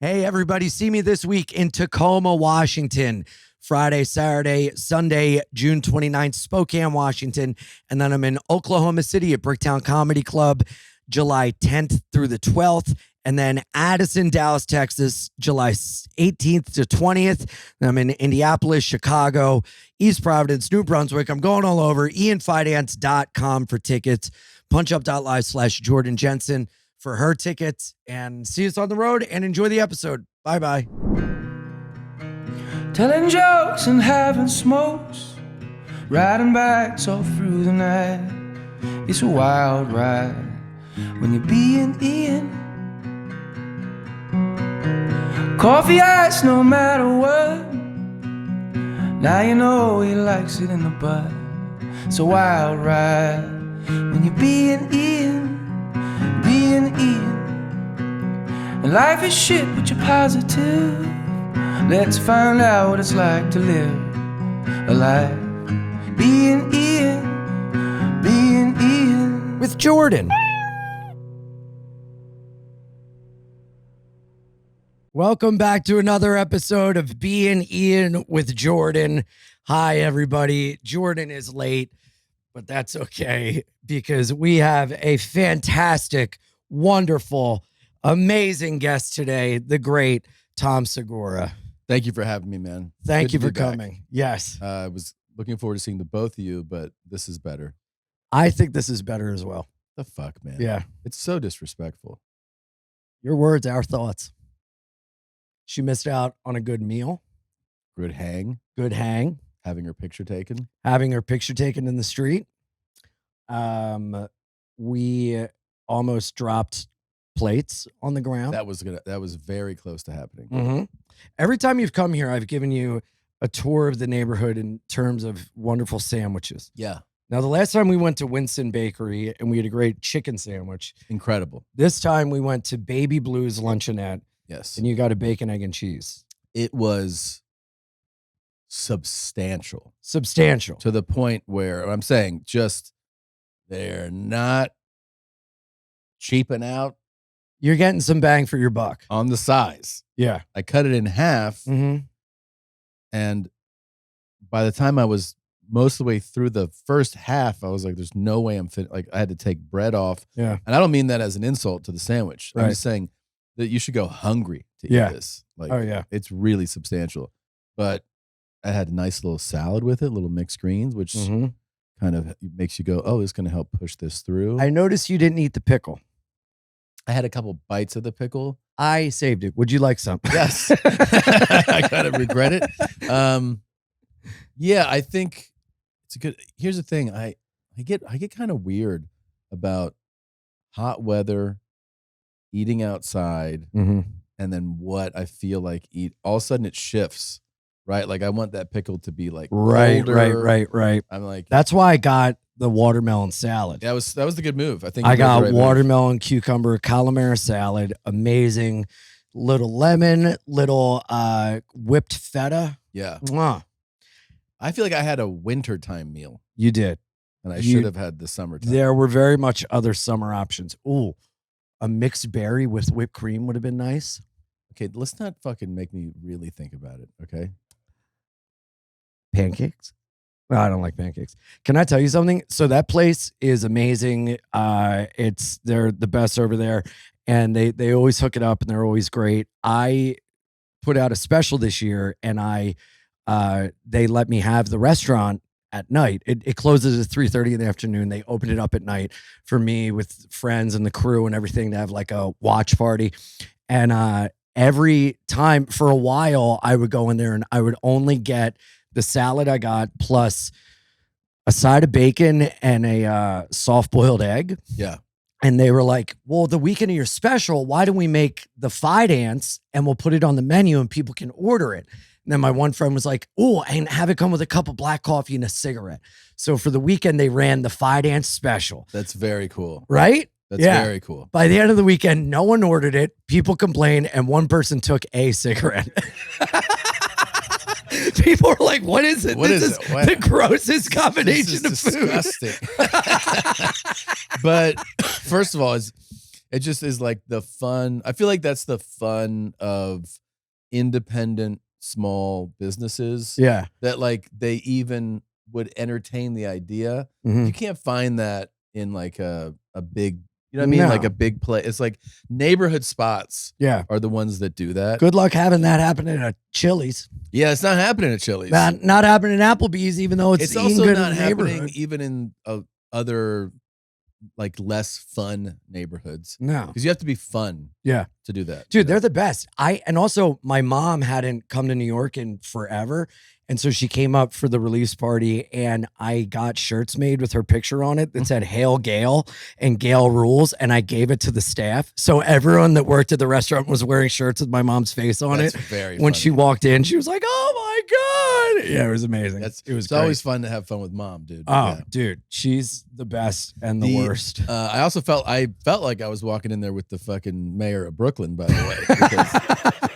Hey, everybody, see me this week in Tacoma, Washington. Friday, Saturday, Sunday, June 29th, Spokane, Washington. And then I'm in Oklahoma City at Bricktown Comedy Club, July 10th through the 12th. And then Addison, Dallas, Texas, July 18th to 20th. And I'm in Indianapolis, Chicago, East Providence, New Brunswick. I'm going all over. Fidance.com for tickets. Punchup.live/Jordan Jensen for her tickets, and see us on the road and enjoy the episode. Bye-bye. Telling jokes and having smokes, riding bikes all through the night. It's a wild ride when you're being Ian. Coffee ice no matter what. Now you know he likes it in the butt. It's a wild ride when you're being Ian. Being Ian. And life is shit, but you're positive. Let's find out what it's like to live a life. Being Ian. Being Ian. With Jordan. Welcome back to another episode of Bein Ian with Jordan. Hi, everybody. Jordan is late, but that's okay because we have a fantastic, wonderful, amazing guest today, the great Tom Segura. Thank you for having me, man. Thank you for coming. Yes. I was looking forward to seeing the both of you, but this is better. I think this is better as well. The fuck, man? Yeah. It's so disrespectful. Your words, our thoughts. She missed out on a good meal. Good hang. Good hang. Having her picture taken. Having her picture taken in the street. We almost dropped plates on the ground. That was very close to happening. Mm-hmm. Every time you've come here, I've given you a tour of the neighborhood in terms of wonderful sandwiches. Yeah. Now, the last time we went to Winston Bakery and we had a great chicken sandwich. Incredible. This time we went to Baby Blue's Luncheonette. Yes. And you got a bacon, egg, and cheese. It was substantial. Substantial. To the point where I'm saying just they're not cheaping out. You're getting some bang for your buck. On the size. Yeah. I cut it in half. Mm-hmm. And by the time I was most of the way through the first half, I was like, there's no way I'm fit. Like, I had to take bread off. Yeah. And I don't mean that as an insult to the sandwich. Right. I'm just saying that you should go hungry to eat this. Like, oh, yeah. It's really substantial. But I had a nice little salad with it, little mixed greens, which kind of makes you go, oh, it's going to help push this through. I noticed you didn't eat the pickle. I had a couple bites of the pickle. I saved it. Would you like some? Yes. I kind of regret it. Yeah, I think it's a good. Here's the thing. I get kind of weird about hot weather, eating outside, and then what I feel like eat. All of a sudden it shifts, right? Like I want that pickle to be like right. I'm like, that's why I got the watermelon salad. That was the good move. I think I got watermelon, cucumber, calamari salad, amazing. Little lemon, little whipped feta. Yeah. Mwah. I feel like I had a wintertime meal. You did. And I should have had the summertime. There were very much other summer options. Ooh, a mixed berry with whipped cream would have been nice. Okay, let's not fucking make me really think about it, okay? Pancakes? No, I don't like pancakes. Can I tell you something? So that place is amazing. They're the best over there, and they always hook it up, and they're always great. I put out a special this year, and they let me have the restaurant at night. It closes at 3:30 in the afternoon. They open it up at night for me with friends and the crew and everything to have like a watch party. And every time for a while, I would go in there and I would only get the salad I got plus a side of bacon and a soft-boiled egg. Yeah. And they were like, well, the weekend of your special, why don't we make the Fidance and we'll put it on the menu and people can order it? And then my one friend was like, oh, and have it come with a cup of black coffee and a cigarette. So for the weekend, they ran the Fidance special. That's very cool. Right? That's very cool. By the end of the weekend, no one ordered it. People complained, and one person took a cigarette. People were like, what is it? This is the grossest combination of food. Disgusting. But first of all, It just is like the fun. I feel like that's the fun of independent small businesses. Yeah. That like they even would entertain the idea. Mhm. You can't find that in like a big, you know what I mean? Like No. a big place. It's like neighborhood spots Yeah. are the ones that do that. Good luck having that happen at a Chili's. Yeah, it's not happening at Chili's. Not happening at Applebee's, even though it's also good not in the happening neighborhood. even in other like less fun neighborhoods. No. Because you have to be fun Yeah. to do that. Dude, they're the best. And also my mom hadn't come to New York in forever. And so she came up for the release party and I got shirts made with her picture on it that said Hail Gale and Gale Rules. And I gave it to the staff. So everyone that worked at the restaurant was wearing shirts with my mom's face on That's it. very When funny. she walked in, she was like, oh my God. Yeah, it was amazing. It was It's great. always fun to have fun with mom, dude. Oh, Yeah. dude, she's the best and the worst. I also felt like I was walking in there with the fucking mayor of Brooklyn, by the way. Because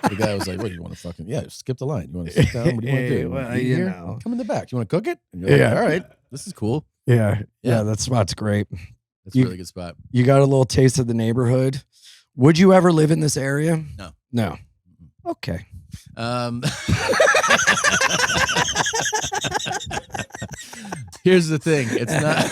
the guy was like, "What do you want to fucking skip the line? You want to sit down? What do you want to do? Well, Eat you here? know. Come in the back. You want to cook it?" And you're like, Yeah. all right, this is cool. Yeah, Yeah. that spot's great. That's a really good spot. You got a little taste of the neighborhood. Would you ever live in this area? No. No. Okay. Here's the thing. It's not.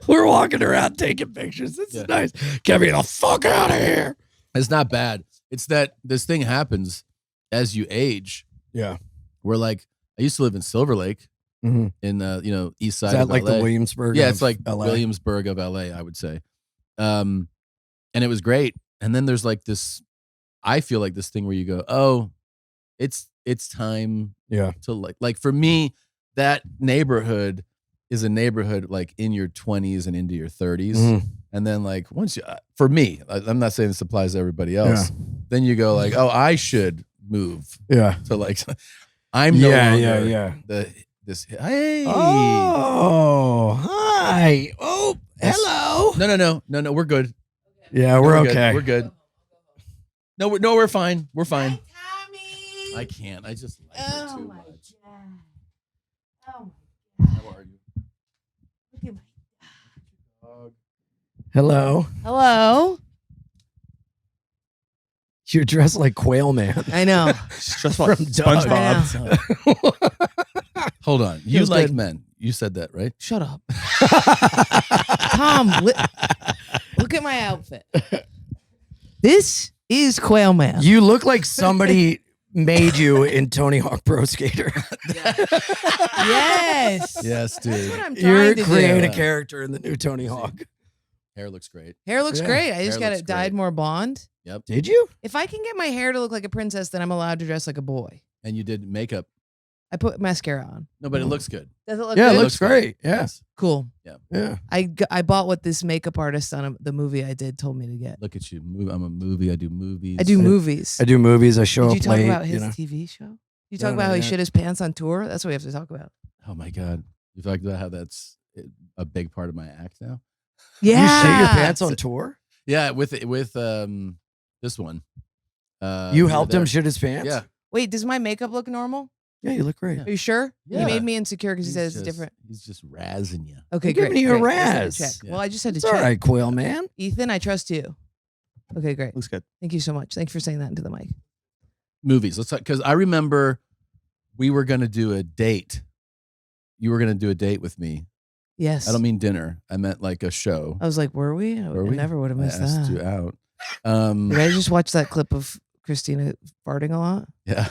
We're walking around taking pictures. This is nice. Get me the fuck out of here. It's not bad. It's that this thing happens as you age. Yeah. Where like I used to live in Silver Lake Mhm. in east side Is that of like LA. the Williamsburg? Yeah, of it's like LA? Williamsburg of LA, I would say. And it was great. And then there's like this, I feel like this thing where you go, oh, it's time Yeah. to like for me, that neighborhood is a neighborhood like in your 20s and into your 30s. Mhm. And then like once you, for me, I'm not saying this applies to everybody else. Then you go like, oh, I should move Yeah. to like, I'm no longer yeah. this. Hey. Oh, hi. Oh, hello. No, we're good. Yeah, No, we're good. okay. We're good. No, we're fine. We're fine. Tommy. I can't. I just like her Oh too my much. god. Oh my god. How are you? Look at my Hello. Hello. You're dressed like Quail Man. I know. From Doug. Hold on. You Feels like good. men. You said that, right? Shut up. Tom, look at my outfit. This is Quail Man. You look like somebody made you in Tony Hawk Pro Skater. Yes. Yes, That's dude. what I'm trying You're to creating do. a character in the new Tony Hawk. Hair looks great. Hair looks Yeah. great. I just Hair got looks it dyed great. more blonde. Yep. Did you? If I can get my hair to look like a princess, then I'm allowed to dress like a boy. And you did makeup. I put mascara on. No, but it looks good. Does it look Yeah, it good? looks great. Yeah. Yes. Cool. Yeah. I bought what this makeup artist on the movie I did told me to get. Look at you. I'm a movie. I do movies. I do movies. I do movies. I show Did you up talk late. about his you know? TV show? You No, talk about not how he yet. shit his pants on tour? That's what we have to talk about. Oh my God. You talked about how that's a big part of my act now. Yeah. You shit your pants on tour? Yeah, with this one. You we helped were him there. shit his pants? Yeah. Wait, does my makeup look normal? Yeah, you look great. Are you sure? Yeah. He made me insecure because he He's says it's just- different. He's just razzing you. Okay, I'm great. giving you a great. Just had to razz. check. Yeah. Well, I just had to It's check. all right, Quail Man. Ethan, I trust you. Okay, great. Looks good. Thank you so much. Thanks for saying that into the mic. Movies. Let's talk, because I remember we were gonna do a date. You were gonna do a date with me. Yes. I don't mean dinner. I meant like a show. I was like, were we? I Were we? never would have I missed asked that. you out. Did I just watch that clip of Christina farting a lot? Yeah.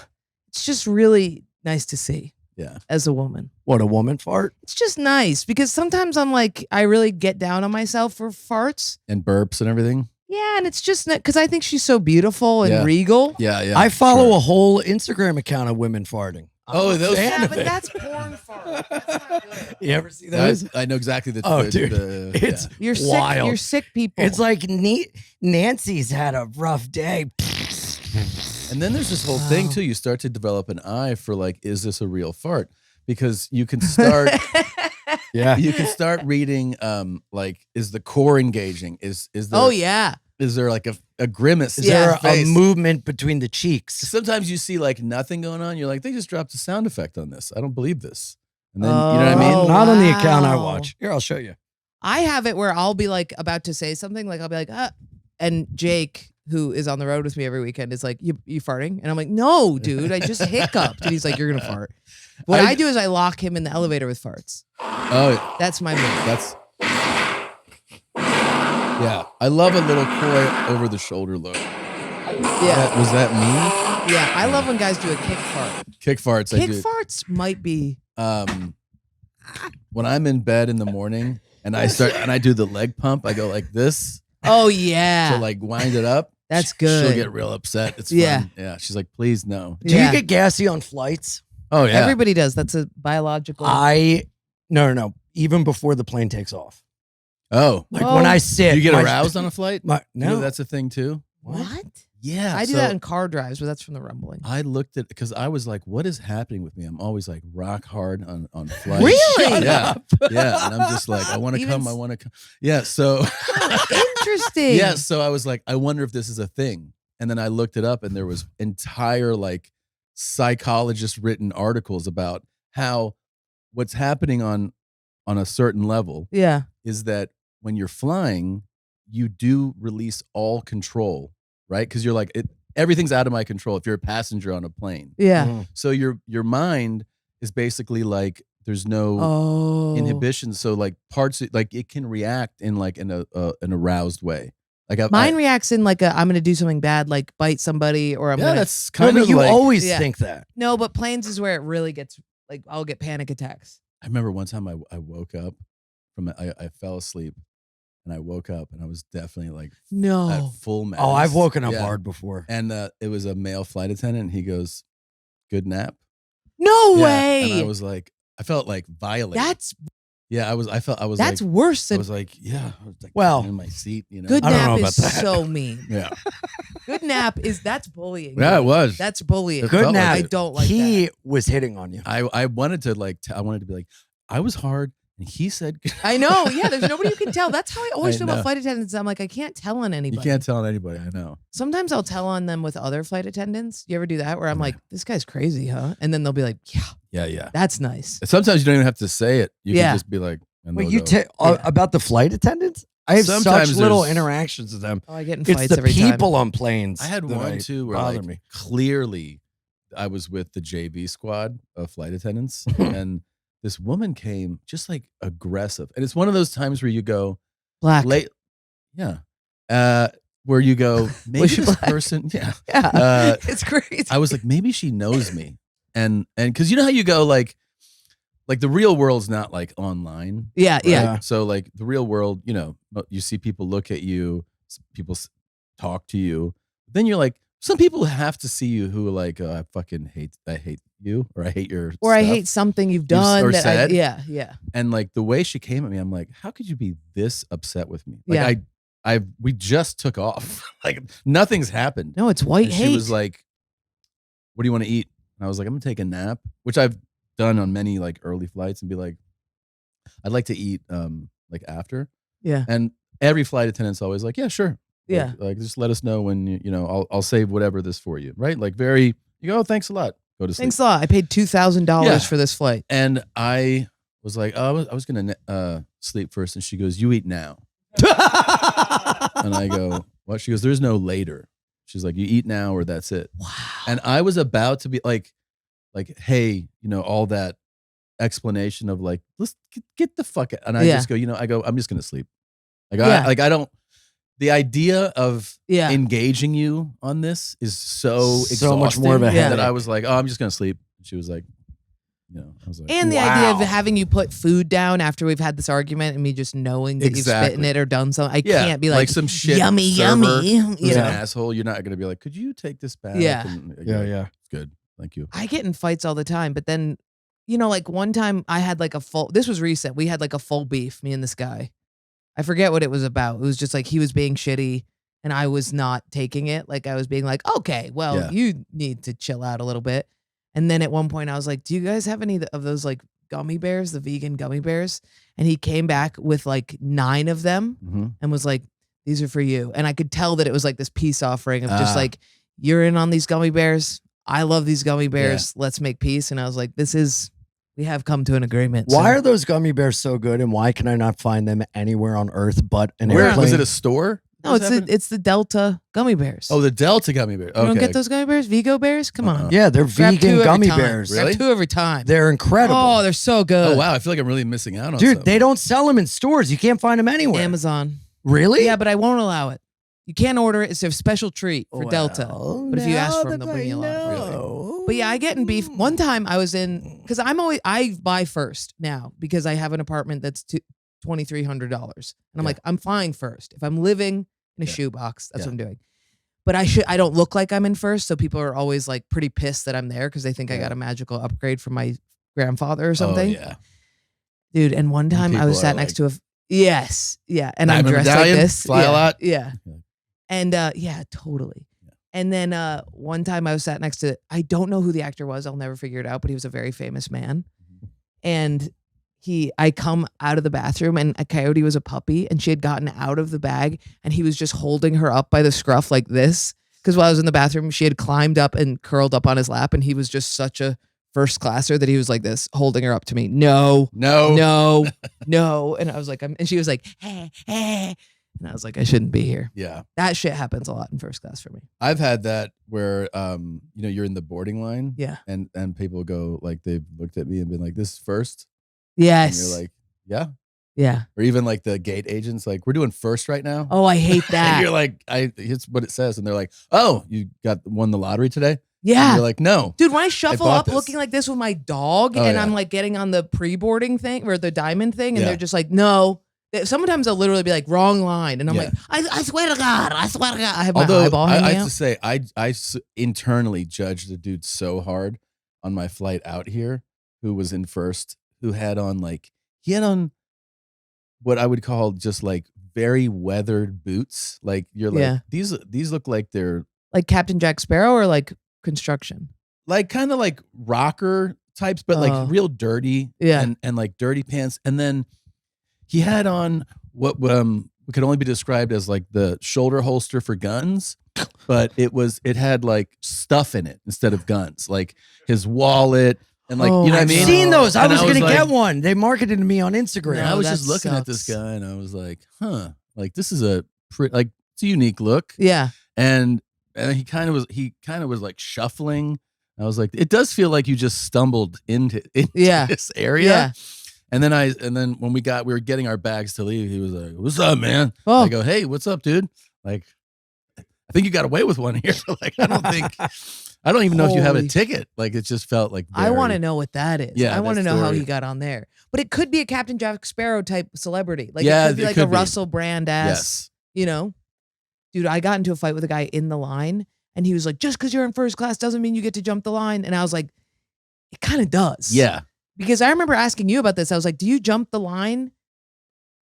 It's just really nice to see Yeah. as a woman. What, a woman fart? It's just nice because sometimes I'm like, I really get down on myself for farts. And burps and everything. Yeah, and it's just because I think she's so beautiful and Yeah. regal. Yeah, yeah. I follow sure. a whole Instagram account of women farting. Oh, I'm a those- fan Yeah, of but it. that's porn fart. That's not good. You ever see those? I know exactly the. Oh, the- dude, the- it's yeah. You're wild. sick. You're sick people. It's like Nancy's had a rough day. And then there's this whole thing Wow. too. You start to develop an eye for like, is this a real fart? Because you can start. Yeah. You can start reading. Like, is the core engaging? Is there? oh yeah. Is there like a grimace? Is in there their a face? movement between the cheeks? Sometimes you see like nothing going on. You're like, they just dropped a sound effect on this. I don't believe this. And then you know what I mean? Oh, Not on the account I wow. watch. Here, I'll show you. I have it where I'll be like about to say something, like I'll be like, and Jake, who is on the road with me every weekend, is like, you farting? And I'm like, no, dude, I just hiccuped. And he's like, you're gonna fart. What I do is I lock him in the elevator with farts. Oh, That's my move. Yeah, I love a little coy over the shoulder look. Yeah. Was that me? Yeah, I love when guys do a kick fart. Kick farts. Kick farts might be. When I'm in bed in the morning and I do the leg pump, I go like this. Oh yeah. To like wind it up. That's good. She'll get real upset. It's fun. Yeah. She's like, please no. Do you get gassy on flights? Oh yeah. Everybody does. That's a biological. No. Even before the plane takes off. Oh. Like when I sit. Do you get aroused on a flight? No. You know, that's a thing too. What? Yeah. I do that in car drives, but that's from the rumbling. I looked at, because I was like, what is happening with me? I'm always like rock hard on flights. Really? Yeah. Yeah. And I'm just like, I want to come. I want to come. Yeah. So. Interesting. Yeah. So I was like, I wonder if this is a thing. And then I looked it up and there was entire like psychologist written articles about how what's happening on a certain level is that when you're flying, you do release all control, right? Because you're like, everything's out of my control if you're a passenger on a plane. Yeah. Mm. So your mind is basically like there's no inhibition. So like parts, like it can react in like an aroused way. Like mine reacts in like I'm going to do something bad, like bite somebody, or I'm going to. That's kind of you like, always think that. No, but planes is where it really gets like I'll get panic attacks. I remember one time I woke up I fell asleep and I woke up and I was definitely like at full mass. Oh, I've woken up hard before. And it was a male flight attendant and he goes, good nap. No way. And I was like, I felt like violated. I was that's like, worse than. I was like, yeah. I was like, well, in my seat, you know. Good I don't nap know about is that. so mean. Yeah. Good nap that's bullying. Yeah, it was. That's bullying. Good felt nap. like I don't like he that. was hitting on you. I wanted to like, I wanted to be like, I was hard and he said. I know. Yeah, there's nobody you can tell. That's how I always I feel know. about flight attendants. I'm like, I can't tell on anybody. You can't tell on anybody. I know. Sometimes I'll tell on them with other flight attendants. You ever do that? Where I'm like, this guy's crazy, huh? And then they'll be like, Yeah. that's nice. Sometimes you don't even have to say it. You can just be like, and Wait, they'll you go. about the flight attendants? I have Sometimes such little there's- interactions with them. Oh, I get in It's fights the every people time. on planes. I had that one too where bother like me. clearly I was with the JV squad of flight attendants and this woman came just like aggressive. And it's one of those times where you go Black. late. Yeah. Where you go, maybe she this black? person. Yeah. Yeah. It's crazy. I was like, maybe she knows me. And because you know how you go like the real world's not like online. Yeah, right? yeah. So like the real world, you know, you see people look at you, people talk to you. Then you're like, some people have to see you who are like, I hate you, or I hate your Or I stuff. hate something you've done. or that said. Yeah. And like the way she came at me, I'm like, how could you be this upset with me? Like Yeah. we just took off. Like nothing's happened. No, it's white And hate. she was like, what do you want to eat? And I was like, I'm gonna take a nap, which I've done on many like early flights, and be like, I'd like to eat like after. Yeah. And every flight attendant's always like, yeah, sure. Yeah. Like just let us know when you know, I'll save whatever this for you. Right. Like you go, oh, thanks a lot. Go to sleep. Thanks a lot. I paid $2,000 Yeah. for this flight. And I was like, oh, I was going to sleep first. And she goes, you eat now. And I go, what? She goes, there's no later. She's like, you eat now or that's it. Wow. And I was about to be like, hey, you know, all that explanation of like, let's get the fuck out. And I just go, I'm just going to sleep. I don't. The idea of engaging you on this is so much more of a exhausting headache. that I was like, oh, I'm just going to sleep. She was like, I was like, And the idea of having you put food down after we've had this argument and me just knowing that you've spit in it or done something. I can't be like some shit yummy, server yummy. who's an asshole. You're not going to be like, could you take this back? Yeah. And, Yeah. Good. Thank you. I get in fights all the time, but then, you know, like one time I had like this was recent. We had like a full beef, me and this guy. I forget what it was about. It was just like he was being shitty and I was not taking it. Like I was being like, okay, well, you need to chill out a little bit. And then at one point I was like, do you guys have any of those like gummy bears, the vegan gummy bears? And he came back with like 9 of them and was like, these are for you. And I could tell that it was like this peace offering of just like, you're in on these gummy bears. I love these gummy bears. Let's make peace. And I was like, this is We have come to an agreement. Why so- are those gummy bears so good, and why can I not find them anywhere on Earth but an Where airplane? was it? A store? No, What's happening? it's the Delta gummy bears. Oh, the Delta gummy bear. Okay. You don't get those gummy bears? Vigo bears? Come on. Yeah, they're Grab two vegan every gummy time. bears. Really? Grab 2 every time. They're incredible. Oh, they're so good. Oh wow, I feel like I'm really missing out on. Dude, something. they don't sell them in stores. You can't find them anywhere. Amazon. Really? Yeah, but I won't allow it. You can't order it. It's a special treat for Delta. Well, But if you ask now for 'em, that they'll bring you a lot of I them. know. But yeah, I get in beef. One time I was in, because I buy first now because I have an apartment that's $2,300. And I'm like, I'm flying first. If I'm living in a shoebox, that's what I'm doing. But I don't look like I'm in first. So people are always like pretty pissed that I'm there because they think I got a magical upgrade from my grandfather or something. Oh, yeah. Dude, and one time I was People sat are next to yes. Yeah. And I'm Diamond dressed medallion, like this. fly yeah, a lot. Yeah. Yeah. And yeah, totally. And then one time I was sat next to, I don't know who the actor was. I'll never figure it out, but he was a very famous man. And I come out of the bathroom and a coyote was a puppy and she had gotten out of the bag and he was just holding her up by the scruff like this. Because while I was in the bathroom, she had climbed up and curled up on his lap and he was just such a first classer that he was like this, holding her up to me. No. And I was like, and she was like, hey. And I was like, I shouldn't be here. Yeah. That shit happens a lot in first class for me. I've had that where you're in the boarding line. Yeah. And people go like they've looked at me and been like, this is first. Yes. And you're like, yeah. Yeah. Or even like the gate agents, like, we're doing first right now. Oh, I hate And that. you're like, it's what it says. And they're like, oh, you won the lottery today? Yeah. And you're like, no. Dude, when I shuffle bought up this. looking like this with my dog Oh, and yeah. I'm like getting on the pre-boarding thing or the diamond thing and Yeah. they're just like, no. Sometimes they'll literally be like, wrong line. And I'm Yeah. like, I swear to God. I have my Although eyeball I hanging have out. to say, I internally judged the dude so hard on my flight out here who was in first, who had on what I would call just like very weathered boots. Like you're like, Yeah. these look like they're Like Captain Jack Sparrow or like construction? like kind of like rocker types, but Oh. like real dirty. Yeah. And like dirty pants. And then he had on what could only be described as like the shoulder holster for guns, but it had like stuff in it instead of guns, like his wallet and like, Oh, you know what I I've mean? seen those. I And was I going to was get like- one. They marketed to me on Instagram. And I No, was that just looking at this sucks. guy and I was like, like this is it's a unique look. Yeah. And he kind of was like shuffling. I was like, it does feel like you just stumbled into Yeah. this area. Yeah. And then when we were getting our bags to leave, he was like, "What's up, man?" Oh. I go, "Hey, what's up, dude? Like, I think you got away with one here." Like, I don't even know if you have a Holy- ticket. Like, it just felt like I want to very- know what that is. Yeah, I want to that know how story. he got on there. But it could be a Captain Jack Sparrow type celebrity. Like Yeah, it could be it like could a be. Russell Brand ass, Yes. you know? Dude, I got into a fight with a guy in the line and he was like, just because you're in first class doesn't mean you get to jump the line. And I was like, it kind of does. Yeah. Because I remember asking you about this. I was like, do you jump the line?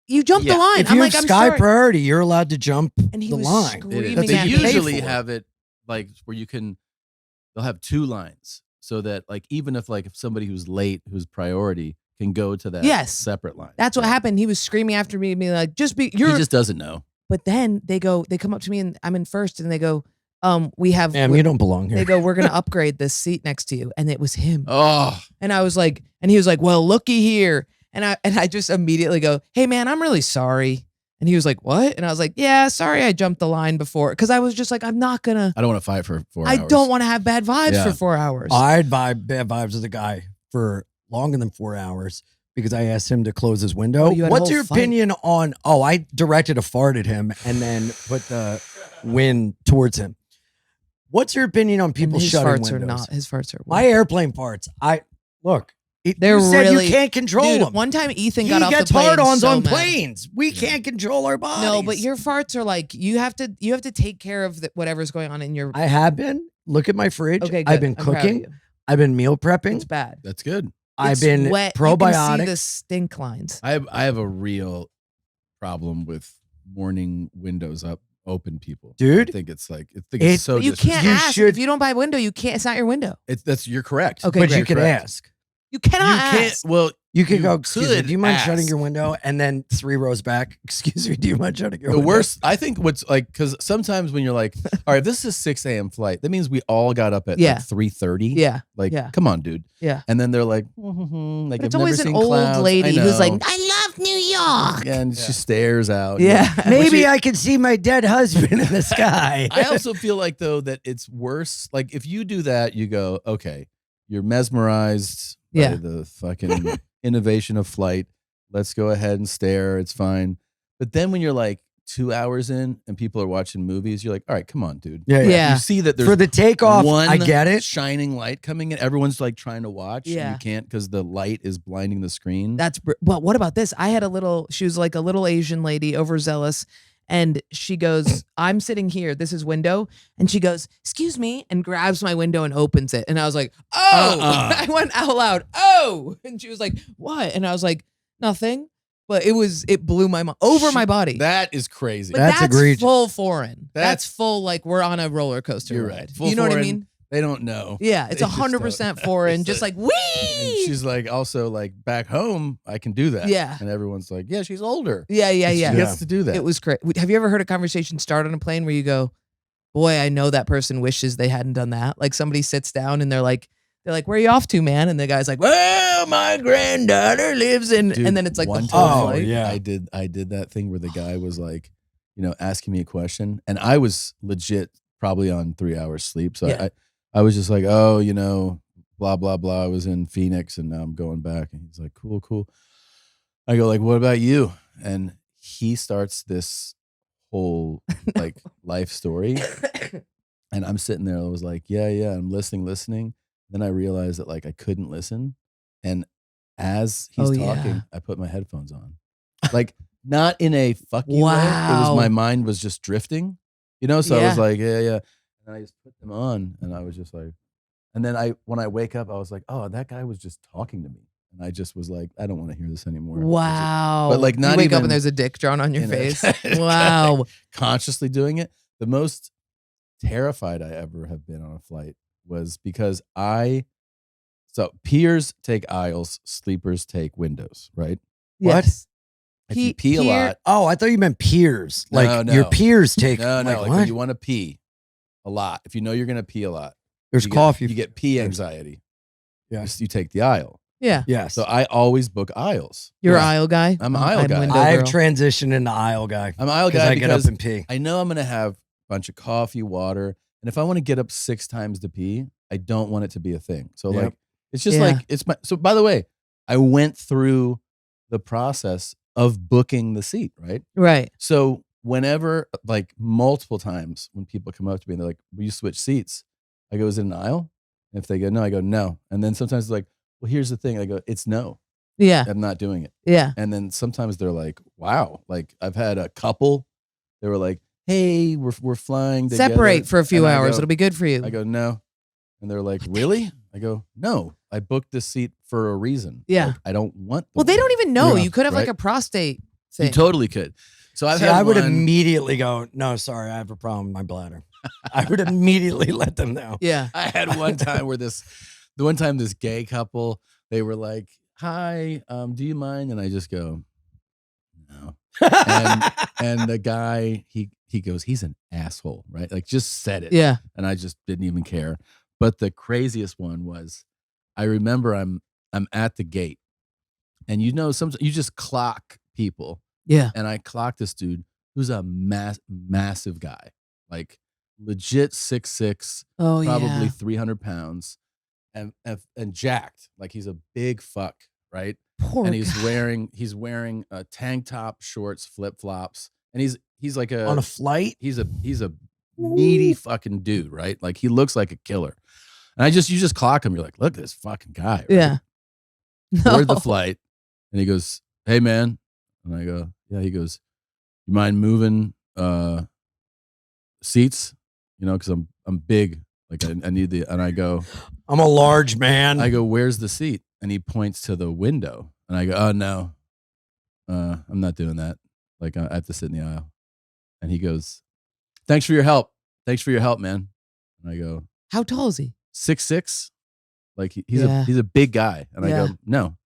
You jump the line. If I'm you like, have I'm Sky sorry. Priority, you're allowed to jump And he the was line. It screaming is. They at me. usually for it. have it like where they'll have two lines so that like even if somebody who's late, who's priority, can go to that Yes. separate line. That's what happened. He was screaming after me and being like, He you're just doesn't know. But then they come up to me and I'm in first and they go, we have Ma'am, you don't belong they here. go, we're gonna upgrade this seat next to you. And it was him. Oh, And I was like, and he was like, well, looky here. And I just immediately go, hey man, I'm really sorry. And he was like, what? And I was like, yeah, sorry I jumped the line before. Cause I was just like, I'm not gonna I don't want to fight for 4 I hours. don't want to have bad vibes Yeah. for 4 hours. I'd bad vibes with the guy for longer than 4 hours because I asked him to close his window. Oh, you had a What's whole your fight. opinion on? Oh, I directed a fart at him and then put the wind towards him. What's your opinion on And people his shutting farts windows? are not his farts are My airplane farts. They're you said really- you can't control Dude, them. one time Ethan He got off the gets plane hard-ons so on mad. planes. We can't control our bodies. No, but your farts are like you have to take care of whatever's going on in your. I have been. Look at my fridge. Okay, good. I've been I'm proud of cooking. you. I've been meal prepping. It's bad. That's good. I've It's been wet. probiotic. You can see the stink lines. I have a real problem with morning windows open people. Dude, I think it's like It- so But you can't You ask should- if you don't buy a window. You can't. It's not your window. You're correct. Okay, but great. you could Correct. ask. You cannot You can't. ask. Well, You could go, excuse me, could do you mind shutting ask. your window? And then 3 rows back, excuse me, do you mind shutting your The window? worst, I think, what's like, because sometimes when you're like, all right, if this is a 6 a.m. flight, that means we all got up at Yeah. like 3:30. Yeah. Like, Yeah. come on, dude. Yeah. And then they're like, like But it's I've always never an seen old clouds. lady I who's like, know. I love New York. Yeah, and she stares out. Yeah. Maybe I can see my dead husband in the sky. I also feel like, though, that it's worse. Like, if you do that, you go, okay, you're mesmerized by Yeah. the fucking innovation of flight. Let's go ahead and stare. It's fine. But then when you're like 2 hours in and people are watching movies, you're like, all right, come on, dude. Yeah, Yeah. You see that there's For the takeoff, one I get it. shining light coming in. Everyone's like trying to watch. And Yeah. you can't because the light is blinding the screen. But what about this? I had she was like a little Asian lady, overzealous. And she goes, I'm sitting here. This is window. And she goes, excuse me, and grabs my window and opens it. And I was like, oh, I went out loud. Oh, and she was like, what? And I was like, nothing. But it blew my mind over my body. That is crazy. But That's that's egregious. full foreign. That's That's- full, like we're on a roller coaster You're ride. right. Full You know what I foreign. mean? They don't know. Yeah, it's They just 100% don't. foreign. It's Just like- like, And wee. she's like, also like back home, I can do that. Yeah. And everyone's like, yeah, she's older. Yeah. She Yeah. gets to do that. It was great. Have you ever heard a conversation start on a plane where you go, boy, I know that person wishes they hadn't done that. Like somebody sits down and they're like, where are you off to, man? And the guy's like, well, my granddaughter lives in, Dude, and then it's like the one whole time, flight. yeah. I did that thing where the guy was like, asking me a question, and I was legit probably on 3 hours sleep. So Yeah. I was just like, oh, blah, blah, blah. I was in Phoenix and now I'm going back. And he's like, cool. I go like, what about you? And he starts this whole like life story. And I'm sitting there. I was like, yeah. I'm listening. Then I realized that like I couldn't listen. And as he's Oh, talking, yeah. I put my headphones on. Like not in a fuck you way. It Wow. was my mind was just drifting, So I Yeah. was like, yeah. And I just put them on and I was just like, and then when I wake up, I was like, oh, that guy was just talking to me. And I just was like, I don't want to hear this anymore. Wow. But, like, you not wake up even and there's a dick drawn on your in a- face. Wow. Consciously doing it. The most terrified I ever have been on a flight was because so peers take aisles, sleepers take windows, right? Yes. If you pee a lot, Oh, I thought you meant peers. Like No. your peers take. no, like, like what? when you want to pee a lot, if you know you're going to pee a lot, There's you coffee. you get pee anxiety. Yeah. You take the aisle. Yeah. Yes. So I always book aisles. You're an Yeah. aisle guy. I'm an aisle guy. window I've girl. transitioned into aisle guy. I'm an aisle Because guy I get up because and pee. I know I'm going to have a bunch of coffee, water, and if I want to get up 6 times to pee, I don't want it to be a thing. So Yep. like, it's just Yeah. like it's my. So by the way, I went through the process of booking the seat, right? Right. So whenever, like multiple times, when people come up to me and they're like, "Will you switch seats?" I go, "Is it an aisle?" And if they go, "No," I go, "No." And then sometimes they're like, "Well, here's the thing." I go, "It's no. Yeah. I'm not doing it." Yeah. And then sometimes they're like, "Wow!" Like I've had a couple. They were like, "Hey, we're flying together." Separate for a few And I hours. go- It'll be good for you. I go, "No," and they're like, "Really?" I go, "No. I booked this seat for a reason. Yeah. Like, I don't want." Well, they don't even know. Yeah, You could have like right. a prostate thing. You totally could. So I've See, had I would one- immediately go, no, sorry, I have a problem with my bladder. I would immediately let them know. Yeah. I had one time where this gay couple, they were like, "Hi, do you mind?" And I just go, "No." And the guy, he goes, "He's an asshole," right? Like just said it. Yeah. And I just didn't even care. But the craziest one was, I remember I'm at the gate, and sometimes you just clock people, Yeah. and I clocked this dude who's a massive guy, like legit 6'6", Oh, probably yeah. 300 pounds, and jacked, like he's a big fuck, right? Poor And he's guy. wearing a tank top, shorts, flip flops, and he's like On a flight? he's a meaty fucking dude, right? Like he looks like a killer. And you just clock him. You're like, look at this fucking guy. Right? Yeah. Board the No. flight, and he goes, "Hey man," and I go, "Yeah." He goes, "You mind moving seats? Because I'm big. Like I need the." And I go, I'm a large man. "Where's the seat?" And he points to the window, and I go, "Oh no, I'm not doing that. Like I have to sit in the aisle." And he goes, "Thanks for your help. Thanks for your help, man." And I go, How tall is he? 6'6", Like Yeah. he's a big guy. And I Yeah. go, no.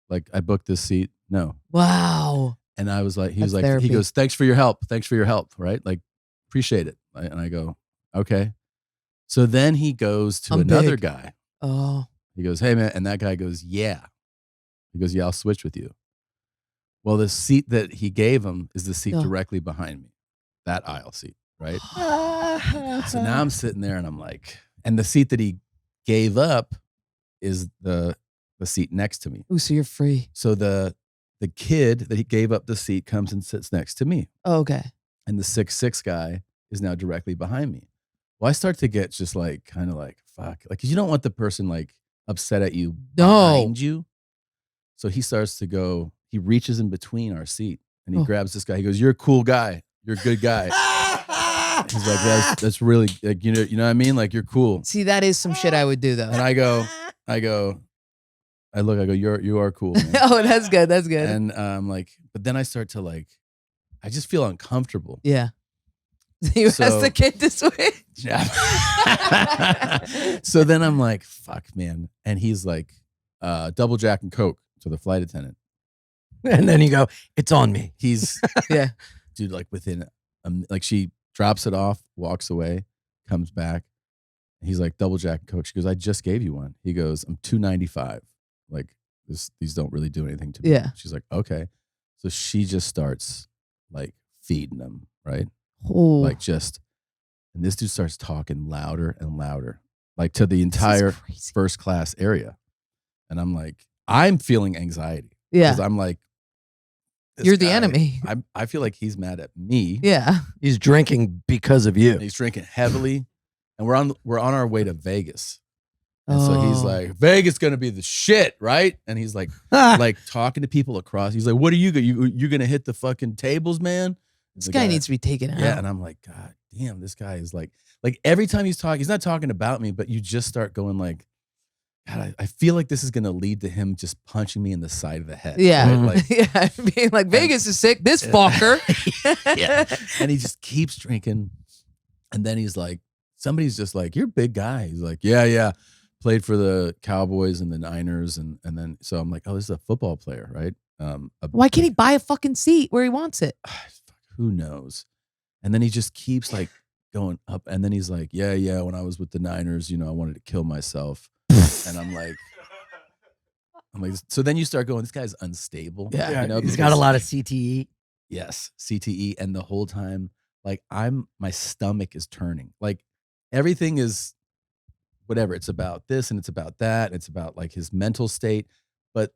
Like I booked this seat. No. Wow. And I was like, he That's was like, therapy. he goes, thanks for your help. Thanks for your help. Right. Like, appreciate it. And I go, okay. So then he goes to I'm another big. guy. Oh. He goes, hey man. And that guy goes, yeah. He goes, yeah, I'll switch with you. Well, the seat that he gave him is the seat Oh. directly behind me, that aisle seat. Right. So now I'm sitting there and I'm like, and the seat that he gave up is the seat next to me. Ooh, so you're free. So the kid that he gave up the seat comes and sits next to me. Oh, okay. And the 6'6" guy is now directly behind me. Well, I start to get just like kind of like fuck. Like, 'cause you don't want the person like upset at you behind you. So he starts to go, he reaches in between our seat and he grabs this guy. He goes, you're a cool guy. You're a good guy. He's like, that's really like, you know what I mean? Like, you're cool. See, that is some shit I would do though. And I go, you are cool, man. Oh, that's good. That's good. And like, but then I start to like, I just feel uncomfortable. Yeah. You asked the kid to switch. Yeah. So then I'm like, fuck, man. And he's like, double Jack and Coke to the flight attendant. And then you go, it's on me. He's, Yeah. dude, like within, like she drops it off, walks away, comes back. He's like, double Jack and Coke. She goes, I just gave you one. He goes, I'm $2.95. Like these don't really do anything to me. Yeah. She's like, okay. So she just starts like feeding them, right? Oh. Like just, and this dude starts talking louder and louder, like to the entire first class area. And I'm like, I'm feeling anxiety. Yeah. Because I'm like, this You're the guy, enemy. I feel like he's mad at me. Yeah. He's drinking because of you. And he's drinking heavily. And we're on our way to Vegas. And so he's Oh. like, Vegas gonna be the shit, right? And he's like, like talking to people across. He's like, what are you gonna hit the fucking tables, man? This guy needs to be taken out. Yeah, and I'm like, God damn, this guy is like every time he's talking, he's not talking about me, but you just start going like, God, I feel like this is gonna lead to him just punching me in the side of the head. Yeah. Right? Like, Yeah. Being like, Vegas is sick. This fucker. yeah. And he just keeps drinking. And then he's like, somebody's just like, you're a big guy. He's like, yeah. Played for the Cowboys and the Niners. And then, so I'm like, oh, this is a football player, right? Why can't he buy a fucking seat where he wants it? Who knows? And then he just keeps like going up. And then he's like, yeah. When I was with the Niners, I wanted to kill myself. And I'm like, so then you start going, this guy's unstable. Yeah, he's got a lot of CTE. Yes, CTE. And the whole time, like my stomach is turning. Like everything is whatever. It's about this and it's about that. And it's about like his mental state. But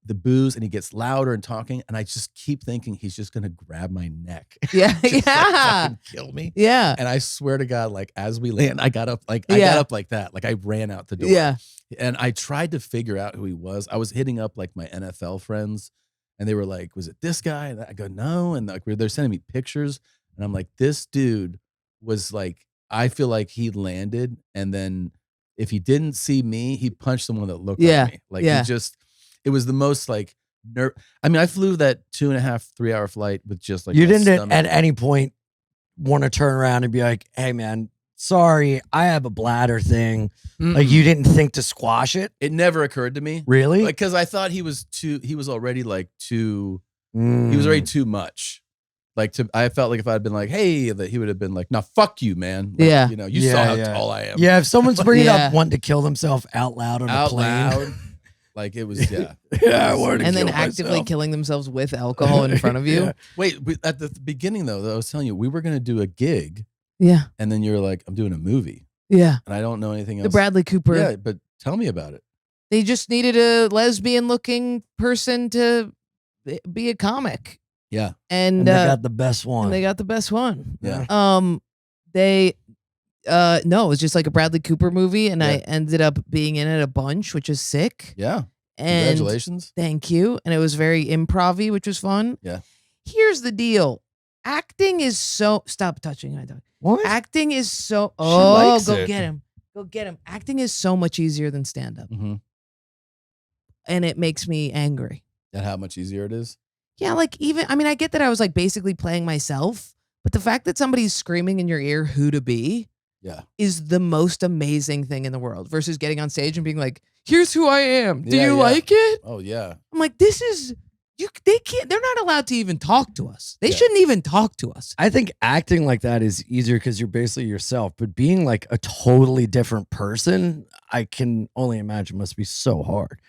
the booze, and he gets louder and talking. And I just keep thinking he's just going to grab my neck. Yeah. Just, like, Yeah. fucking kill me. Yeah. And I swear to God, like as we land, I got up like that. Like I ran out the door. Yeah. And I tried to figure out who he was. I was hitting up like my NFL friends, and they were like, was it this guy? And I go, no. And like they're sending me pictures. And I'm like, this dude was like, I feel like he landed, and then if he didn't see me, he punched someone that looked like me. Like he just, it was the most like I mean, I flew that 2.5, 3 hour flight with just like you my didn't stomach. at any point want to turn around and be like, hey man, sorry, I have a bladder thing. Like you didn't think to squash it? It never occurred to me. Really? Like, cause I thought he was already like too, he was already too much. Like I felt like if I'd been like, hey, that he would have been like, nah, fuck you, man. Like, Yeah. You saw how tall I am. Yeah, if someone's bringing Yeah. up wanting to kill themselves out loud on a Out plane. loud. Like it was, yeah. Yeah, I wanted to And then kill actively myself. killing themselves with alcohol in front of you. Yeah. Wait, at the beginning though, I was telling you, we were going to do a gig, Yeah. and then you're like, I'm doing a movie, Yeah. and I don't know anything else. The Bradley Cooper. Yeah, but tell me about it. They just needed a lesbian looking person to be a comic. Yeah. And, And they got the best one. and they got the best one. Yeah. They no, it was just like a Bradley Cooper movie, and I Yeah. ended up being in it a bunch, which is sick. Yeah. And Congratulations. thank you. And it was very improv-y, which was fun. Yeah. Here's the deal. Acting is so stop touching my dog. What? Acting is so likes go it. get him. Go get him. Acting is so much easier than stand-up. Mm-hmm. And it makes me angry. And how much easier it is? Yeah, like I get that I was like basically playing myself, but the fact that somebody's screaming in your ear who to be, is the most amazing thing in the world versus getting on stage and being like, here's who I am. Do Yeah, you yeah. like it? Oh yeah. I'm like, this is they can't, they're not allowed to even talk to us. They Yeah. shouldn't even talk to us. I think acting like that is easier because you're basically yourself, but being like a totally different person, I can only imagine must be so hard.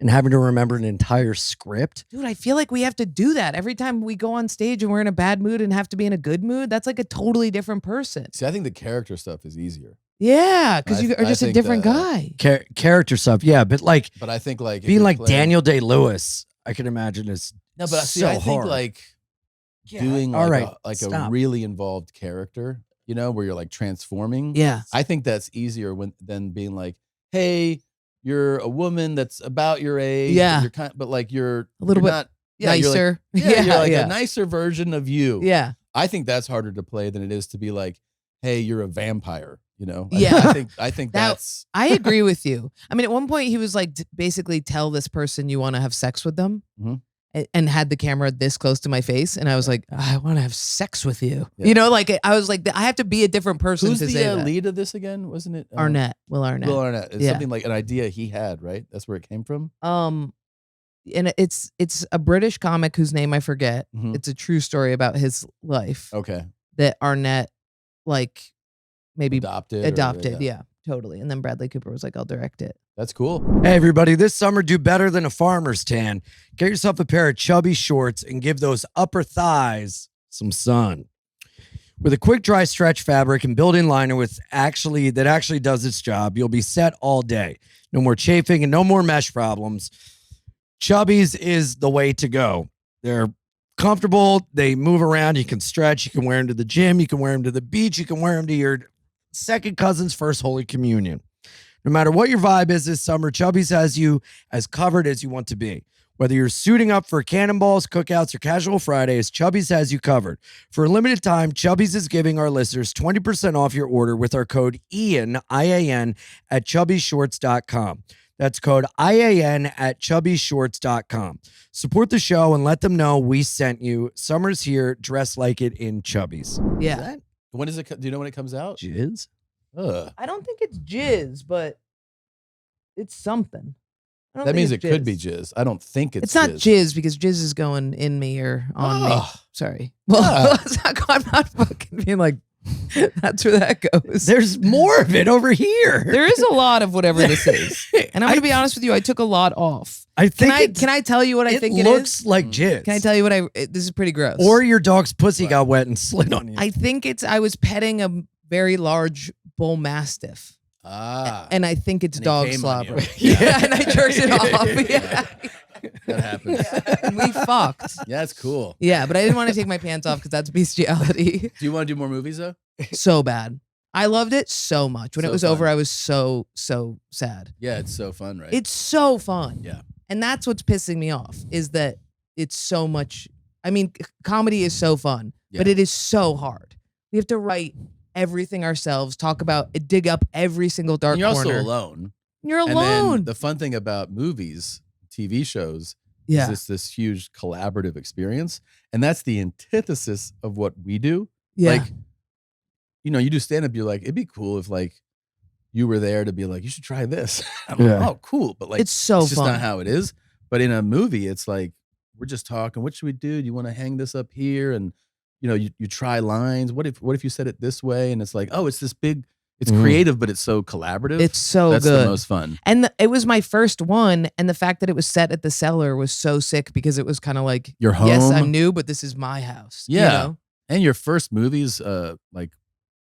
And having to remember an entire script. Dude, I feel like we have to do that every time we go on stage and we're in a bad mood and have to be in a good mood. That's like a totally different person. See, I think the character stuff is easier. Yeah, because you are I just a think different that- guy. Character stuff, yeah, but like But I think like if being you're like playing- Daniel Day-Lewis, I can imagine is No, but see, so I think hard. like Yeah, doing all like right, a stop. really involved character, you know, where you're like transforming. Yeah. I think that's easier than being like, hey, you're a woman that's about your age. Yeah. But you're but like you're A little you're bit not, yeah, you're like- Nicer. yeah, you're like yeah. a nicer version of you. Yeah. I think that's harder to play than it is to be like, hey, you're a vampire. You know? Yeah. I think That- that's I agree with you. I mean, at one point he was like, basically tell this person you want to have sex with them, Mhm. and had the camera this close to my face, and I was like, I want to have sex with you. Yeah. You know, like I was like, I have to be a different person who's to the say that. lead of this again? Wasn't it Arnett, Will Arnett. Will Arnett. It's Yeah. something like an idea he had, right? That's where it came from. And it's a British comic whose name I forget. Mhm. It's a true story about his life Okay. that Arnett like maybe Adopted. yeah, totally. And then Bradley Cooper was like, I'll direct it. That's cool. Hey, everybody, this summer, do better than a farmer's tan. Get yourself a pair of chubby shorts and give those upper thighs some sun. With a quick dry stretch fabric and built-in liner that actually does its job, you'll be set all day. No more chafing and no more mesh problems. Chubbies is the way to go. They're comfortable. They move around. You can stretch. You can wear them to the gym. You can wear them to the beach. You can wear them to your second cousin's first Holy Communion. No matter what your vibe is this summer, Chubbies has you as covered as you want to be. Whether you're suiting up for cannonballs, cookouts, or casual Fridays, Chubbies has you covered. For a limited time, Chubbies is giving our listeners 20% off your order with our code IAN, I-A-N, at chubbyshorts.com. That's code IAN at chubbyshorts.com. Support the show and let them know we sent you. Summer's here. Dress like it in Chubbies. Yeah. Is that When is it? Do you know when it comes out? jizz? Ugh. I don't think it's jizz, but it's something. I don't That think means it's it could be jizz. I don't think It's not jizz because jizz is going in me or on me. Ugh. Sorry. Well, Ah. it's not, I'm not fucking being like, that's where that goes. There's more of it over here. There is a lot of whatever this is. And I'm going to be honest with you, I took a lot off. I think Can I tell you what I think it looks is? like jizz. Can I tell you what this is pretty gross. Or your dog's pussy got wet and slid on you. I think I was petting a very large bull mastiff. Ah, And I think it's And he dog came on slobber. you. Yeah, and I jerked it off. Yeah. that happens. And we fucked. Yeah, that's cool. Yeah, but I didn't want to take my pants off because that's bestiality. Do you want to do more movies though? So bad. I loved it so much. When So it was fun. over, I was so sad. Yeah, it's so fun, right? It's so fun. Yeah. And that's what's pissing me off is that it's so much. I mean, comedy is so fun, but Yeah. it is so hard. We have to write everything ourselves, talk about, dig up every single dark And you're corner. also alone. You're And alone. then the fun thing about movies, TV shows, Yeah. is this huge collaborative experience, and that's the antithesis of what we do. Yeah. Like, you know, you do stand up, you're like, it'd be cool if like you were there to be like, you should try this. I'm like, Yeah. oh, cool. But like, it's so it's just fun. not how it is. But in a movie, it's like we're just talking. What should we do? Do you want to hang this up here? And you know, you try lines. What if you said it this way? And it's like, oh, it's this big. It's Mhm. creative, but it's so collaborative. It's so That's good. the most fun. And it was my first one, and the fact that it was set at the Cellar was so sick because it was kind of like, Your home. yes, I'm new, but this is my house. you Yeah. know? And your first movie's like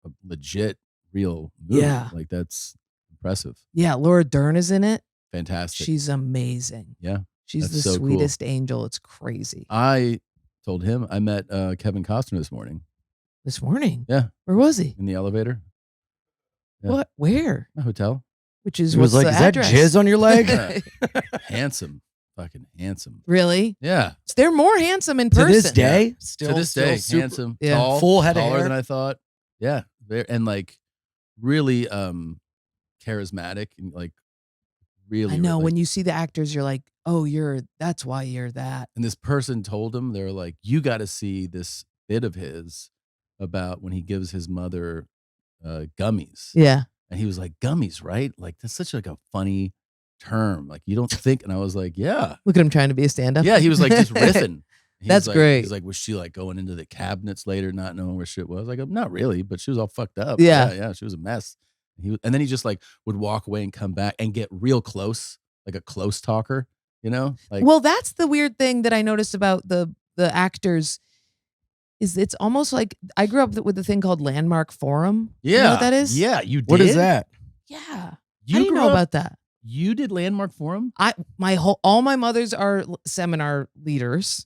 a legit, real movie. Yeah. Like that's impressive. Yeah. Laura Dern is in it. Fantastic. She's amazing. Yeah. She's That's the so cool. sweetest angel. It's crazy. I told him I met Kevin Costner this morning This morning. Yeah. Where was he? in the elevator. Yeah. What? Where? A hotel. Which is He was what's like, the is that address? jizz on your leg? Yeah. Handsome. Fucking handsome. Really? Yeah. They're more handsome in To person. this day, still To this day, super- handsome, Yeah. tall, Full head of taller hair. than I thought. Yeah. And like really charismatic and like really. I know. like- When you see the actors, you're like, oh, that's why you're that. And this person told him, they were like, you got to see this bit of his about when he gives his mother gummies. Yeah. And he was like, gummies, right? Like that's such like a funny term. Like you don't think. And I was like, yeah. Look at him trying to be a stand-up. Yeah, he was like just riffing. That's was like, great. He's like, was she like going into the cabinets later, not knowing where shit was? Like, not really, but she was all fucked up. Yeah. Yeah, she was a mess. And then he just like would walk away and come back and get real close, like a close talker, you know? Like, Well, that's the weird thing that I noticed about the actors is it's almost like I grew up with the thing called Landmark Forum. yeah, You know what that is? Yeah, you did. What is that? Yeah. How You do you grew know up- about that? You did Landmark Forum? All my mothers are seminar leaders,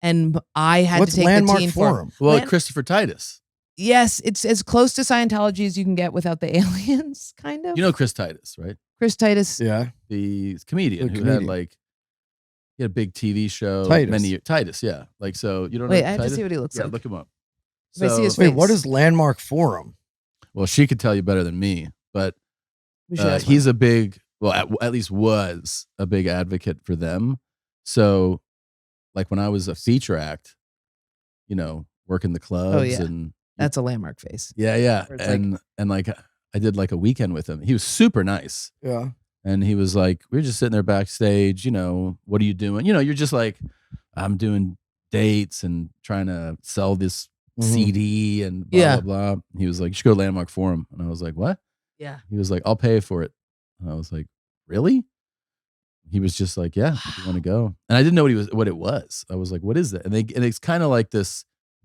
and I had What's to take Landmark the teen Forum? Well, Christopher Titus. Yes, it's as close to Scientology as you can get without the aliens, kind of. You know Chris Titus, right? Chris Titus. Yeah. The comedian The who comedian. had like he had a big TV show. Titus. Many years. Titus, yeah. Like so, you don't Wait, know I have to Titus? see what he looks Yeah, like. look him up. If I see his Wait, face. what is Landmark Forum? Well, she could tell you better than me, but We should ask he's a big, well, at least was a big advocate for them. So, like when I was a feature act, you know, working the clubs yeah. and That's a Landmark face. yeah, Where it's and like I did like a weekend with him. He was super nice. Yeah. And he was like, we were just sitting there backstage, you know, what are you doing? You know, you're just like, I'm doing dates and trying to sell this CD and blah, Yeah. blah, blah. He was like, you should go to Landmark Forum. And I was like, what? Yeah. He was like, I'll pay for it. And I was like, really? He was just like, yeah, if you want to go. And I didn't know what it was. I was like, what is that? And it's kind of like this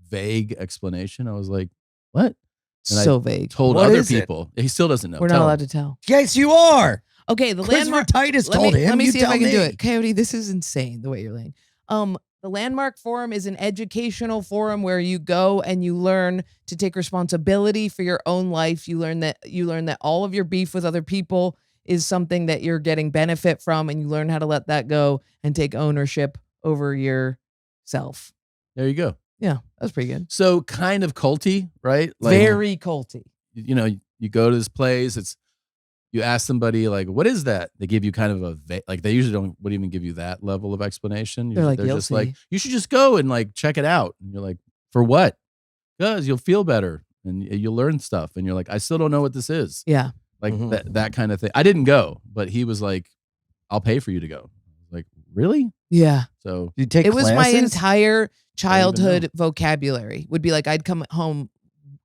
vague explanation. I was like, what? And So vague. Told What other is it? people. He still doesn't know. We're not Tell him. allowed to tell. Yes, you are. Okay, the Christopher Landmark. Titus told him. Let me You see if tell I can do me. it. Coyote, this is insane the way you're laying. The Landmark Forum is an educational forum where you go and you learn to take responsibility for your own life. You learn that all of your beef with other people is something that you're getting benefit from, and you learn how to let that go and take ownership over yourself. There you go. Yeah, that's pretty good. So kind of culty, right? Very culty. You know, you go to this place, you ask somebody like, what is that? They give you kind of like they usually wouldn't even give you that level of explanation. They're like, they're "You'll just like, see." you should just go and like check it out. And you're like, for what? Because you'll feel better and you'll learn stuff. And you're like, I still don't know what this is. Yeah. Like Mhm. that kind of thing. I didn't go, but he was like, I'll pay for you to go. I was like, really? Yeah. So You take It was my classes? entire know. childhood vocabulary. Would be like I'd come home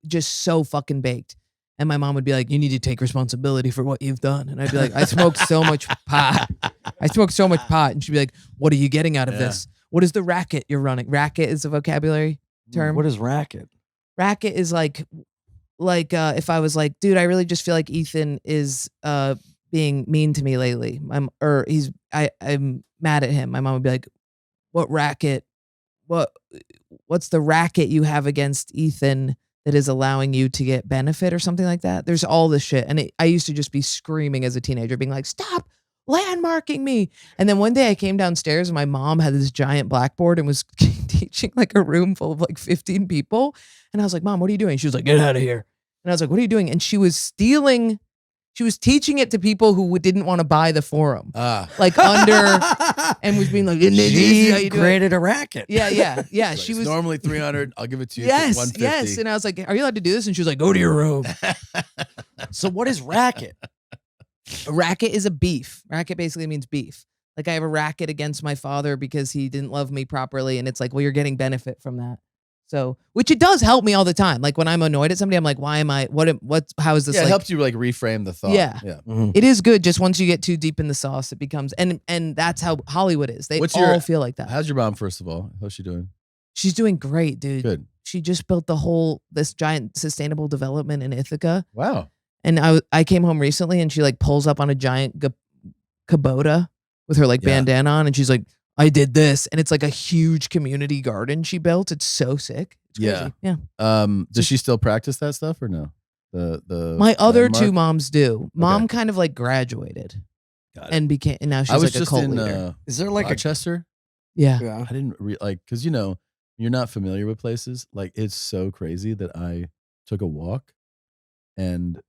just so fucking baked. And my mom would be like, you need to take responsibility for what you've done. And I'd be like, I smoked so much pot. I smoked so much pot. And she'd be like, what are you getting out of Yeah. this? What is the racket you're running? Racket is a vocabulary term. What is racket? Racket is like if I was like, dude, I really just feel like Ethan is being mean to me lately. I'm mad at him. My mom would be like, what racket? What's the racket you have against Ethan that is allowing you to get benefit or something like that? There's all this shit. And I used to just be screaming as a teenager, being like, stop landmarking me. And then one day I came downstairs and my mom had this giant blackboard and was teaching like a room full of like 15 people. And I was like, Mom, what are you doing? She was like, get out of here. And I was like, what are you doing? And she was teaching it to people who didn't want to buy the forum. Like under, and was being like, She how you doing? created a racket. Yeah. Like, She it's was normally 300. I'll give it to you yes, for 150. yes. And I was like, are you allowed to do this? And she was like, go to your room. So what is racket? A racket is a beef. Racket basically means beef. Like I have a racket against my father because he didn't love me properly. And it's like, well, you're getting benefit from that. So, which it does help me all the time. Like when I'm annoyed at somebody, I'm like, why am I, how is this? Yeah, it like, helps you like reframe the thought. Yeah. Yeah. Mhm. it is good. Just once you get too deep in the sauce, it becomes, and that's how Hollywood is. They What's all your- feel like that. How's your mom, first of all? How's she doing? She's doing great, dude. Good. She just built this giant sustainable development in Ithaca. Wow. And I came home recently and she like pulls up on a giant Kubota with her like Yeah. bandana on and she's like, I did this. And it's like a huge community garden she built. It's so sick. It's crazy. Yeah. Yeah. Does she still practice that stuff or no? The My other landmark? two moms do. Mom Okay. kind of like graduated Got it. and now she's I was like a just cult in leader. Is there like Rochester. Yeah. Yeah. I didn't like because you're not familiar with places. Like it's so crazy that I took a walk, and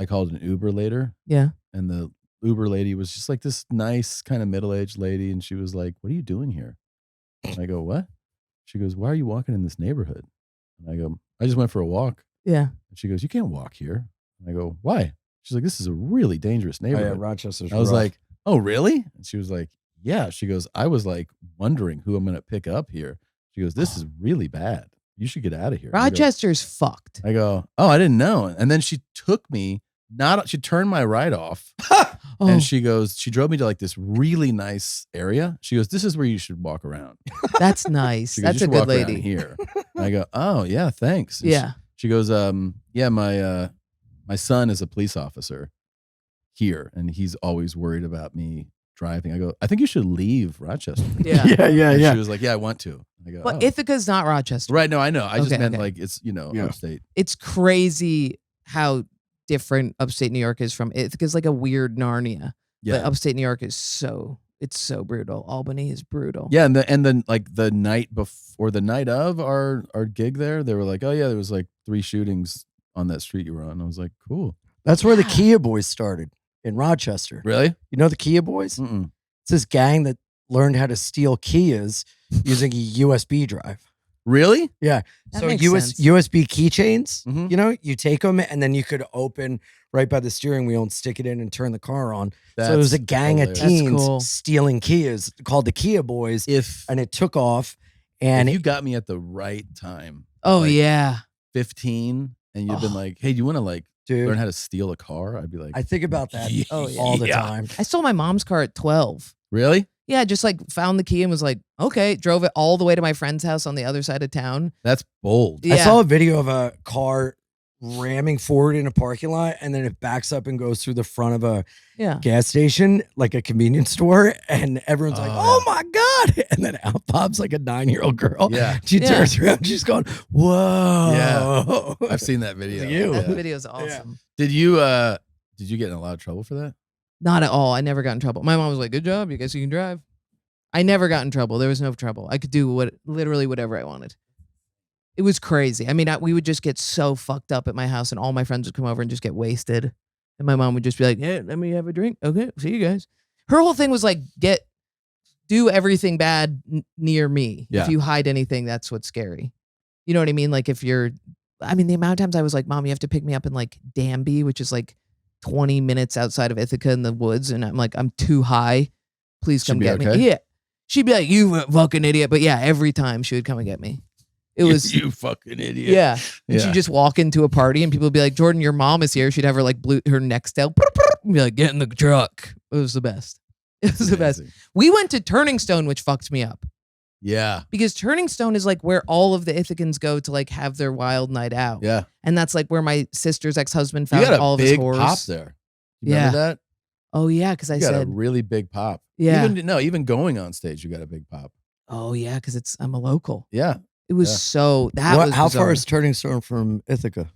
I called an Uber later, Yeah. and the Uber lady was just like this nice kind of middle-aged lady, and she was like, "What are you doing here?" And I go, "What?" She goes, "Why are you walking in this neighborhood?" And I go, "I just went for a walk." Yeah. And she goes, "You can't walk here." And I go, "Why?" She's like, "This is a really dangerous Oh, yeah, neighborhood." Rochester's I was rough. like, "Oh, really?" And she was like, "Yeah." She goes, "I was like wondering who I'm going to pick up here." She goes, "This is really bad. You should get out of here." Rochester's fucked. I go, "Oh, I didn't know." And then she took me, she turned my ride off. Oh, And she drove me to like this really nice area. She goes, "This is where you should walk around." that's nice. She goes, That's "You a should good walk around lady. here." And I go, "Oh, yeah, thanks." And Yeah. She goes, "Yeah, my son is a police officer here, and he's always worried about me driving." I go, "I think you should leave Rochester." Yeah. And yeah. she was like, "Yeah, I want to." I go, But "Oh." Ithaca's not Rochester. Right, no, I know. I just Okay, meant okay. like it's, Yeah. upstate. It's crazy how different upstate New York is from Ithaca's like a weird Narnia. Yeah. But upstate New York is so brutal. Albany is brutal. Yeah, and then like the night before, the night of our gig there, they were like, "Oh yeah, there was like 3 shootings on that street you were on." And I was like, "Cool." That's where the Yeah. Kia Boys started in Rochester. Really? You know the Kia Boys? Mm-mm. It's this gang that learned how to steal Kias using a USB drive. Really? Yeah. That So makes sense. USB keychains, Mhm. you take them and then you could open right by the steering wheel and stick it in and turn the car on. So it was a That's gang hilarious. of That's teens cool. stealing Kias called the Kia Boys, If and it took off. And you got me at the right time, Oh like yeah. 15, and you've been Oh. like, "Hey, do you want to like dude, learn how to steal a car?" I'd be like, I think about that Oh, yeah. all the Yeah. time. I stole my mom's car at 12. "Really? Yeah, just like found the key and was like, okay, drove it all the way to my friend's house on the other side of town. That's bold." Yeah. I saw a video of a car ramming forward in a parking lot, and then it backs up and goes through the front of a Yeah. gas station, like a convenience store, and everyone's like, Oh, "Oh my god!" And then out pops like a 9-year-old girl. Yeah. She Yeah. turns around, she's going, "Whoa!" I've seen that video. It's you. That Yeah. video's awesome. Did you get in a lot of trouble for that? Not at all. I never got in trouble. My mom was like, good job. You guys you can drive. I never got in trouble. There was no trouble. I could do literally whatever I wanted. It was crazy. I mean, we would just get so fucked up at my house, and all my friends would come over and just get wasted. And my mom would just be like, "Yeah, let me have a drink. Okay, see you guys." Her whole thing was like, do everything bad near me. Yeah. If you hide anything, that's what's scary. You know what I mean? Like the amount of times I was like, "Mom, you have to pick me up in like Danby, which is like 20 minutes outside of Ithaca in the woods," and I'm like, "I'm too high. Please come She'd be get okay? me." Yeah. She'd be like, "You fucking idiot." But yeah, every time she would come and get me. It was you fucking idiot. yeah. And Yeah. she'd just walk into a party and people would be like, "Jordan, your mom is here." She'd have her like her neck tail and be like, "Get in the truck." It was the best. It was the best. Amazing. We went to Turning Stone, which fucked me up. Yeah. Because Turning Stone is like where all of the Ithacans go to like have their wild night out. Yeah. And that's like where my sister's ex-husband You found got a all of his big horrors. pop there. You Yeah. remember that? Oh yeah, because I You got a said, really big pop. yeah. Even going on stage, you got a big pop. Oh yeah, because I'm a local. Yeah. It was Yeah. so that was How bizarre. far is Turning Stone from Ithaca?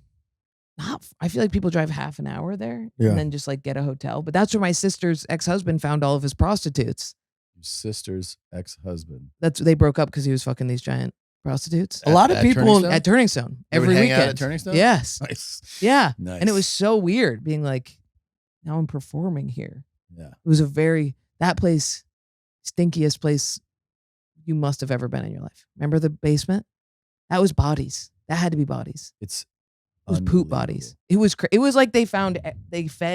I feel like people drive half an hour there Yeah. and then just like get a hotel. But that's where my sister's ex-husband found all of his prostitutes. Your sister's ex-husband. They broke up because he was fucking these giant prostitutes A lot of At people Turning Stone? at Turning Stone You would every hang weekend. out at Turning Stone? Yes. Nice. Yeah. Nice. And it was so weird being like, now I'm performing here. Yeah. It was that place, stinkiest place you must have ever been in your life. Remember the basement? That was bodies. That had to be bodies. It's It was poop bodies. It was it was like they fed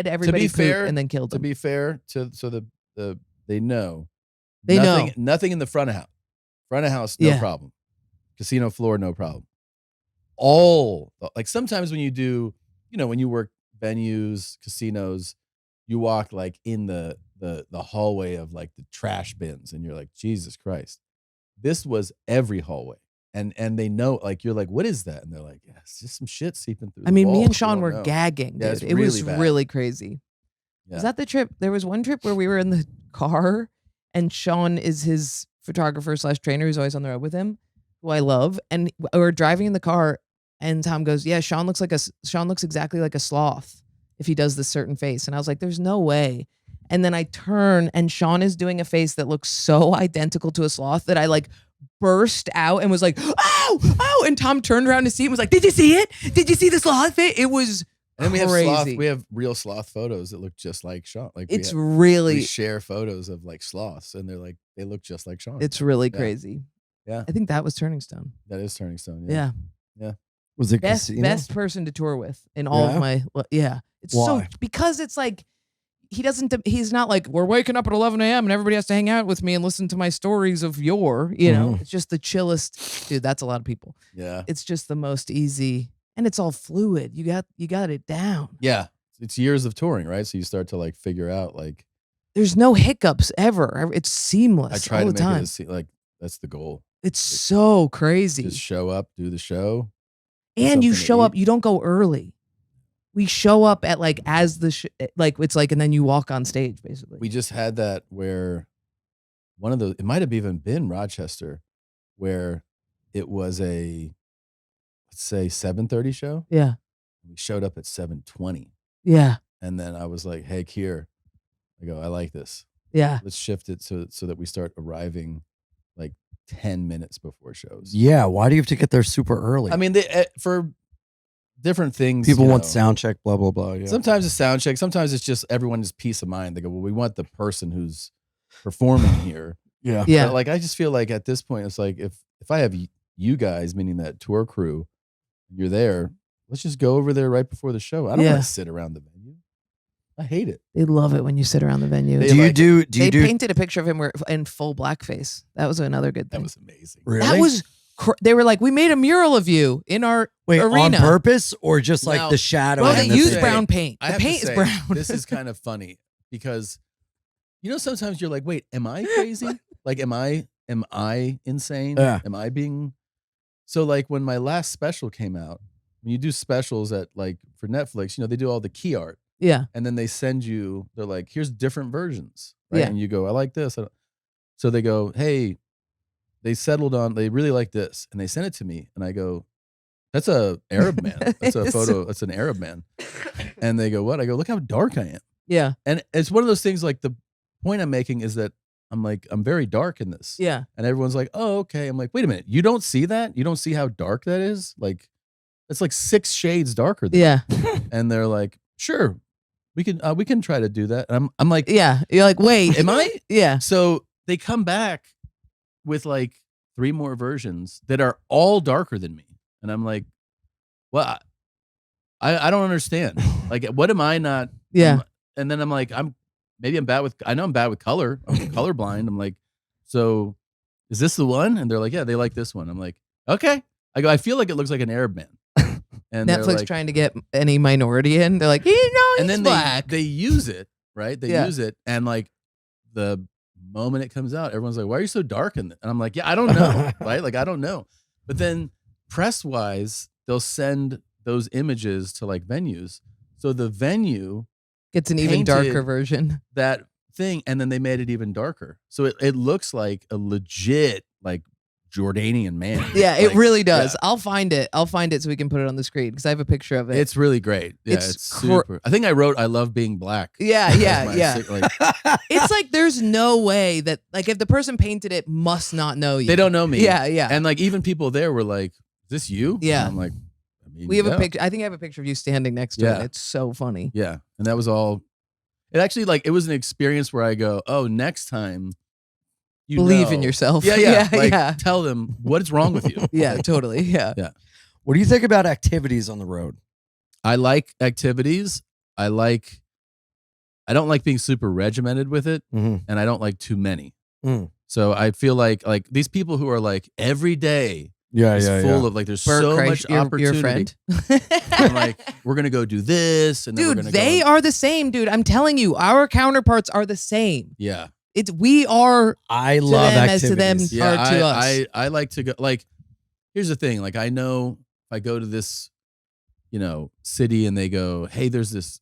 everybody poop fair- and then killed To them. be fair, they know. They know. Nothing in the front of house. Front of house, no Yeah. problem. Casino floor, no problem. All like sometimes when you do, when you work venues, casinos, you walk like in the hallway of like the trash bins, and you're like, Jesus Christ. This was every hallway. And they know, like, you're like, what is that? And they're like, yeah, it's just some shit seeping through. I mean, the me walls. and We Sean don't were know. gagging, Yeah, dude. it's It was really bad. really crazy. Yeah. Was that the trip? There was one trip where we were in the car and Sean is his photographer / trainer who's always on the road with him, who I love. And we were driving in the car and Tom goes, yeah, Sean looks exactly like a sloth if he does this certain face. And I was like, there's no way. And then I turn and Sean is doing a face that looks so identical to a sloth that I like burst out and was like, oh, and Tom turned around to see it and was like, did you see it? Did you see the sloth face? It was And we have crazy. we have real sloth photos that look just like Sean. Like It's we really, share photos of like sloths, and they look just like Sean. it's really Yeah. crazy. Yeah. I think that was Turning Stone. That is Turning Stone. Yeah. Yeah. Was it best Casino? best person to tour with in all of my It's so Why? because it's like he's not like we're waking up at 11 a.m. and everybody has to hang out with me and listen to my stories of yore. It's just the chillest dude. That's a lot of people. Yeah. It's just the most easy and it's all fluid. You got it down. Yeah. It's years of touring, right? So you start to like figure out like There's no hiccups ever. It's seamless. I try all to the make time. it like that's the goal. It's so crazy. Just show up, do the show. And you something to show up, eat. you don't go early. We show up at like as the like it's like and then you walk on stage basically. We just had that where one of those, it might have even been Rochester, where it was a, let's say 7:30 show. Yeah. We showed up at 7:20. Yeah. And then I was like, hey, Kier, I go, I like this. Yeah. Let's shift it so that we start arriving like 10 minutes before shows. Yeah. Why do you have to get there super early? I mean, for different things. people you want know, sound check, blah, blah, blah. Yeah. Sometimes it's sound check. Sometimes it's just everyone's peace of mind. They go, well, we want the person who's performing here. Yeah. Yeah. But like, I just feel like at this point, it's like, if I have you guys, meaning that tour crew, you're there, let's just go over there right before the show. I don't want to sit around the venue. I hate it. They love it when you sit around the venue. They Do you like do They you do painted a picture of him in full blackface. That was another good thing. That was amazing. really? That was they were like, we made a mural of you in our Wait, arena. on purpose or just like Now- the shadow? Well, I they have and to the used say- thing? brown paint. I The have to paint is say, brown. This is kind of funny because, you know, sometimes you're like, wait, am I crazy? Like, am I insane? Yeah. Am I being? So like when my last special came out, when you do specials at like for Netflix, you know, they do all the key art Yeah. and then they send you, they're like, here's different versions. Right. Yeah. And you go, I like this. So they go, hey, they really like this. And they send it to me. And I go, that's a Arab man. That's a It's- photo. That's an Arab man. And they go, what? I go, look how dark I am. Yeah. And it's one of those things, like the point I'm making is that I'm like, I'm very dark in this. Yeah. And everyone's like, oh, okay. I'm like, wait a minute. You don't see that? You don't see how dark that is? Like, it's like 6 shades darker than Yeah. And they're like, sure, we can try to do that. And I'm like, Yeah. You're like, wait. am I? Yeah. So they come back with like 3 more versions that are all darker than me. And I'm like, well, I don't understand. Like, what am I not? Yeah. And then I'm like, I know I'm bad with color. I'm colorblind. I'm like, so is this the one? And they're like, yeah, they like this one. I'm like, okay. I go, I feel like it looks like an Arab man. And they're Netflix like, trying to get any minority in. They're like, he's and then black. they use it, right? They Yeah. use it. And like the moment it comes out, everyone's like, why are you so dark in it? And I'm like, yeah, I don't know. Right? Like, I don't know. But then press wise, they'll send those images to like venues. So the venue Gets an even painted darker version. that thing, and then they made it even darker. So it looks like a legit like Jordanian man. Yeah, it Like, really does. yeah. I'll find it so we can put it on the screen because I have a picture of it. It's really great. Yeah, It's it's super. I think I wrote "I love being black." Yeah, as yeah, my yeah. like, It's like there's no way that like if the person painted it must not know you. they don't know me. Yeah, yeah. And like even people there were like, "Is this you?" Yeah. And I'm like, I mean, We have a yeah. picture. I think I have a picture of you standing next to Yeah. it. It's so funny. Yeah, and that was all. It actually like it was an experience where I go, "Oh, next time, you Believe know." in yourself. Yeah, yeah. yeah, Like, yeah. tell them what is wrong with you. Yeah, totally. Yeah. What do you think about activities on the road? I like activities. I don't like being super regimented with it, Mm-hmm. and I don't like too many. Mm. So I feel like these people who are like every day Yeah, is full of like there's Bert so Kreischer, much your opportunity. friend. I'm like, we're gonna go do this, and then we're Dude, gonna they go. are the same, dude. I'm telling you, our counterparts are the same. Yeah, We are I to love them activities. as to them yeah. are to us. I like to go. Like, here's the thing. Like, I know if I go to this, city, and they go, hey, there's this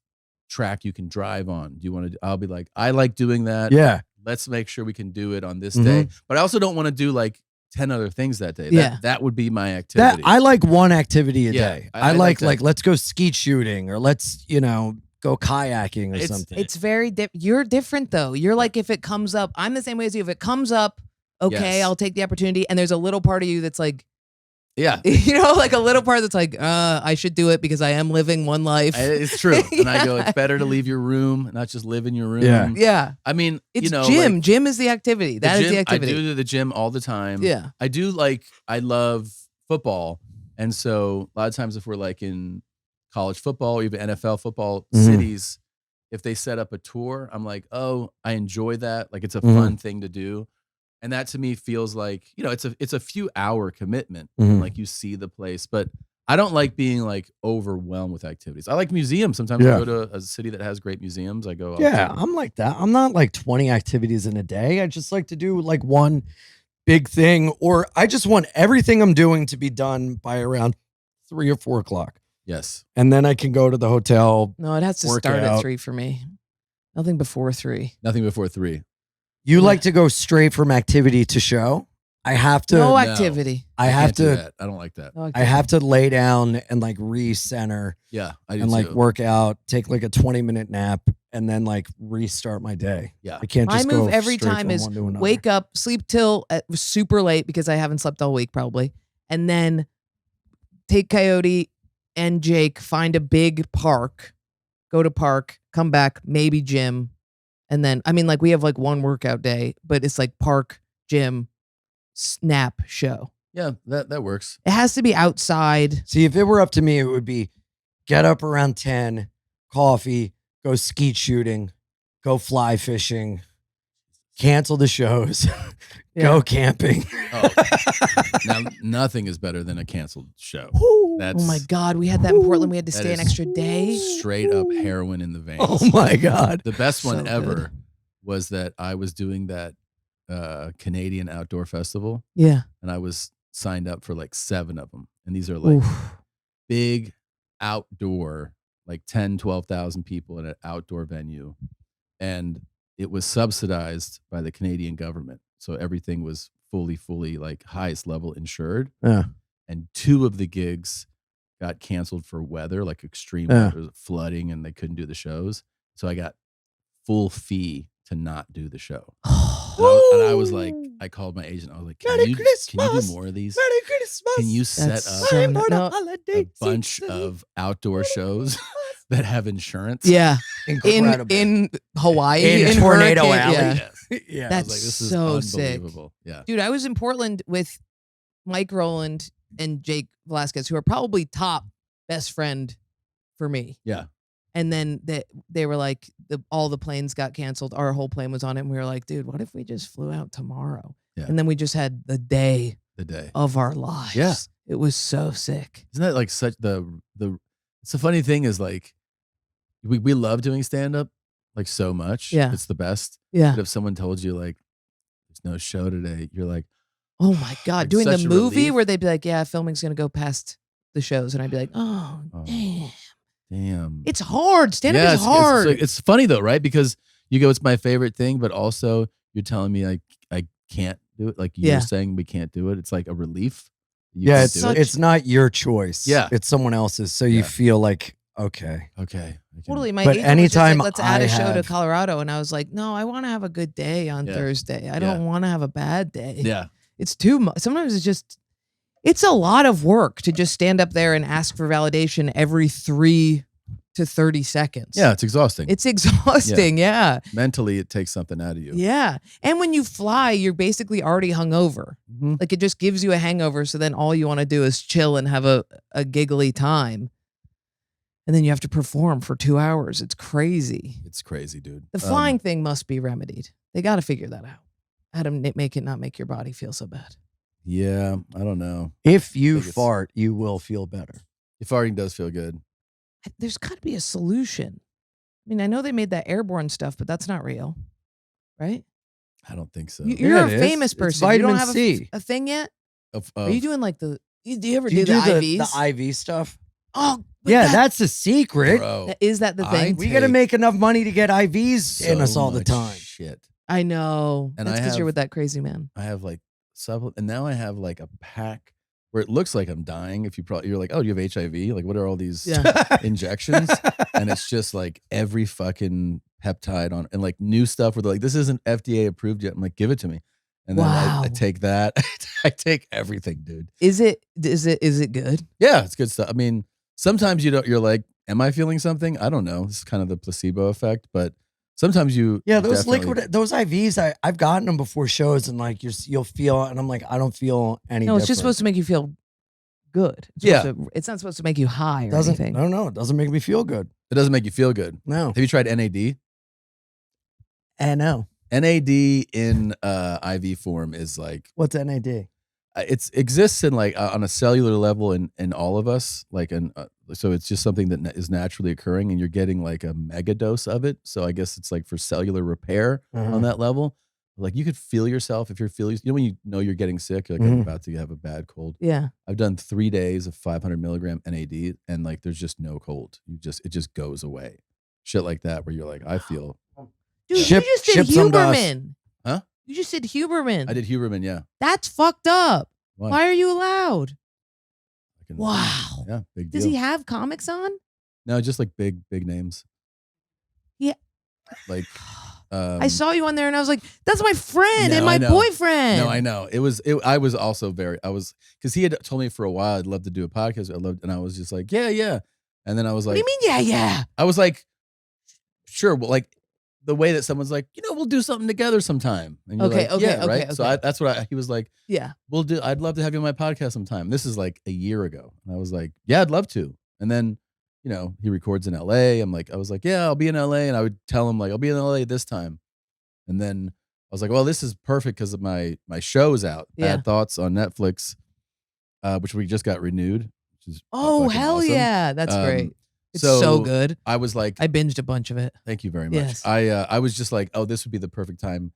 track you can drive on. Do you want to? I'll be like, I like doing that. Yeah. Let's make sure we can do it on this Mhm. day. But I also don't want to do like 10 other things that day. Yeah. That would be my That activity. I like one activity a Yeah, day. I I like like that. let's go skeet shooting or let's, go kayaking or It's- something. It's very you're different though. You're like if it comes up, I'm the same way as you. If it comes up, okay, Yes. I'll take the opportunity. And there's a little part of you that's like, yeah. like a little part that's like, I should do it because I am living one life. It's true. And I go, Yeah. it's better to leave your room, not just live in your room. Yeah. Yeah. I mean, It's gym. gym. Gym is the activity. That is the activity. I do the gym all the time. Yeah. I love football, And so a lot of times if we're like in college football or even NFL football Mhm. cities, if they set up a tour, I'm like, oh, I enjoy that. Like it's a Mhm. fun thing to do. And that to me feels like, it's a few hour commitment. Mhm. Like you see the place, but I don't like being like overwhelmed with activities. I like museums. Sometimes Yeah. I go to a city that has great museums. I go, Yeah, I'm like that. I'm not like 20 activities in a day. I just like to do like one big thing, or I just want everything I'm doing to be done by around 3 or 4 o'clock. yes. And then I can go to the hotel. No, it has to Work start at out. 3 for me. Nothing before 3. Nothing before 3. You Yeah. like to go straight from activity to show? I have to. No No. activity. I have can't do to. that. I don't like that. No I activity. have to lay down and like recenter Yeah, I do and like too. work out, take like a 20-minute nap, and then like restart my day. Yeah. I can't My just move go every straight time from is one to another. wake up, sleep till super late because I haven't slept all week probably, and then take Coyote and Jake, find a big park, go to park, come back, maybe gym, and then like we have like one workout day, but it's like park, gym, snap, show. Yeah, that works. It has to be outside. See, if it were up to me, it would be get up around 10, coffee, go skeet shooting, go fly fishing, cancel the shows, go camping. Oh, now nothing is better than a canceled show. That's Oh my God, we had that in Portland. We had to that stay an is extra day. straight up heroin in the veins. Oh my God. The best one So ever good. was that I was doing that Canadian outdoor festival, Yeah. and I was signed up for like 7 of them. And these are like Oof. big outdoor, like 10, 12,000 people in an outdoor venue. And it was subsidized by the Canadian government. So everything was fully like highest level insured. Yeah. And 2 of the gigs got canceled for weather, like extreme Yeah. weather, flooding, and they couldn't do the shows. So I got full fee to not do the show. And I was like, I called my agent. I was like, can Merry you do Christmas. more of these? Merry Christmas. Can you set That's up so I'm on no- a holiday a bunch season. of outdoor shows that have insurance? Yeah. Incredible. In Hawaii, In Tornado Hurricane- Alley. yeah. Yeah. I That's was like, this is so sick. unbelievable. Yeah. Dude, I was in Portland with Mike Rowland and Jake Velasquez, who are probably top best friend for me. Yeah. And then they were like, all the planes got canceled. Our whole plane was on it. And we were like, dude, what if we just flew out tomorrow? Yeah. And then we just had the day The day. of our lives. Yeah. It was so sick. Isn't that like such it's the funny thing is like we love doing stand up like so much. Yeah. It's the best. Yeah. But if someone told you like there's no show today, you're like, Oh my God. Like Doing the such a movie relief. where they'd be like, yeah, filming's going to go past the shows. And I'd be like, oh, Oh. damn. damn. It's hard. Stand up Yeah, is hard. It's funny though, right? Because you go, it's my favorite thing, but also you're telling me I can't do it. Like Yeah. you're saying we can't do it. It's like a relief. You Yeah, can't it's do it. it's not your choice. Yeah. It's someone else's. So you Yeah. feel like, okay. Okay. I can- Totally. My But agent was just anytime like, let's add I a show to have- Colorado. And I was like, no, I want to have a good day on Yeah. Thursday. I Yeah. don't want to have a bad day. Yeah. It's too much. Sometimes it's a lot of work to just stand up there and ask for validation every 3 to 30 seconds. Yeah. It's exhausting. It's exhausting. Yeah. Mentally, it takes something out of you. Yeah. And when you fly, you're basically already hungover. Mhm. Like it just gives you a hangover. So then all you want to do is chill and have a giggly time. And then you have to perform for 2 hours. It's crazy. It's crazy, dude. The flying thing must be remedied. They got to figure that out. How to make it not make your body feel so bad. Yeah. I don't know. If you think it's- fart, you will feel better. Farting does feel good. There's got to be a solution. I mean, I know they made that airborne stuff, but that's not real, right? I don't think so. You're Yeah, a it is. famous It's person. You don't vitamin have C. a thing yet? Of- Are you of- doing like do you ever Do you do the do IVs? the IV stuff? Oh, but Yeah, that's the secret. Bro, is that the thing? We got to take make enough money to get IVs in us so all the much time. Shit. I know. And That's I because you're have- with that crazy man. I have like and now I have like a pack where it looks like I'm dying. If you're like, oh, you have HIV? Like, what are all these Yeah. injections? And it's just like every fucking peptide on and like new stuff where they're like, this isn't FDA approved yet. I'm like, give it to me. And then Wow. I take that. I take everything, dude. Is it good? Yeah, it's good stuff. I mean, sometimes you're like, am I feeling something? I don't know. This is kind of the placebo effect, but sometimes Yeah, those definitely- those IVs, I've gotten them before shows, and like you'll feel, and I'm like, I don't feel any. No, it's just different. supposed to make you feel good. It's not supposed to make you high or anything. No, it doesn't make me feel good. It doesn't make you feel good. No. Have you tried NAD? No. NAD in IV form is like, What's NAD? it exists in like on a cellular level in all of us, like so it's just something that is naturally occurring, and you're getting like a mega dose of it. So I guess it's like for cellular repair on that level. Like you could feel yourself if you're feeling, when you know you're getting sick, you're like, I'm about to have a bad cold. Yeah. I've done 3 days of 500 milligram NAD, and like there's just no cold. It just goes away. Shit like that, where you're like, I feel. Dude, you just did Huberman. Huh? You just did Huberman. I did Huberman, yeah. That's fucked up. Why? Why are you allowed? Wow. Yeah, big deal. Does he have comics on? No, just like big names. Yeah. Like, I saw you on there and I was like, that's my friend No, and my I know. boyfriend. No, I know. I was also because he had told me for a while I'd love to do a podcast. And I was just like, yeah. And then I was like, What do you mean, yeah? I was like, sure. Well, like the way that someone's like, we'll do something together sometime. And you're Okay, like, yeah, okay, right. okay. So that's what he was like, Yeah. I'd love to have you on my podcast sometime. This is like a year ago. And I was like, yeah, I'd love to. And then, he records in LA. I was like, yeah, I'll be in LA. And I would tell him like, I'll be in LA this time. And then I was like, well, this is perfect because of my show's out. Yeah. Bad Thoughts on Netflix, which we just got renewed. Which is Oh, fucking hell awesome. yeah. That's great. It's so good. I was like, I binged a bunch of it. thank you very much. Yes. I was just like, oh, this would be the perfect time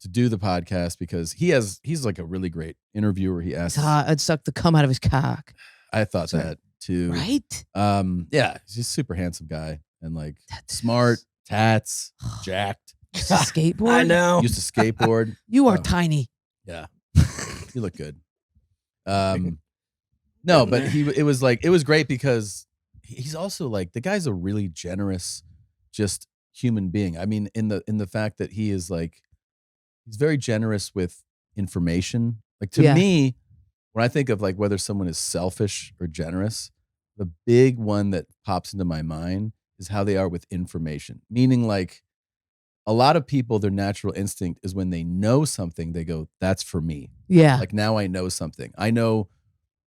to do the podcast because he's like a really great interviewer. He asks, I'd suck the cum out of his cock. I thought that too. Right? Yeah, he's just a super handsome guy and like smart, tats, jacked. Used to skateboard? I know. Used to skateboard. You are tiny. Yeah, you look good. No, but it was great because he's also like the guy's a really generous, just human being. I mean, in the fact that he is like, he's very generous with information. Like to me, when I think of like whether someone is selfish or generous, the big one that pops into my mind is how they are with information. Meaning like a lot of people, their natural instinct is when they know something, they go, that's for me. Yeah. Like now I know something. I know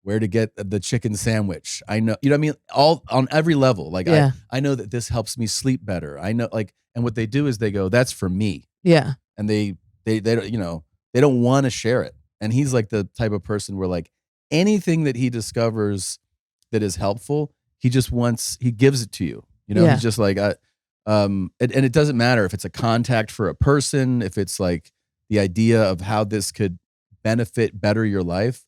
where to get the chicken sandwich. I know, you know what I mean? All on every level. Like I know that this helps me sleep better. I know like, and what they do is they go, that's for me. Yeah. And they don't, they don't want to share it. And he's like the type of person where like anything that he discovers that is helpful, he gives it to you. He's just like, and it doesn't matter if it's a contact for a person, if it's like the idea of how this could better your life.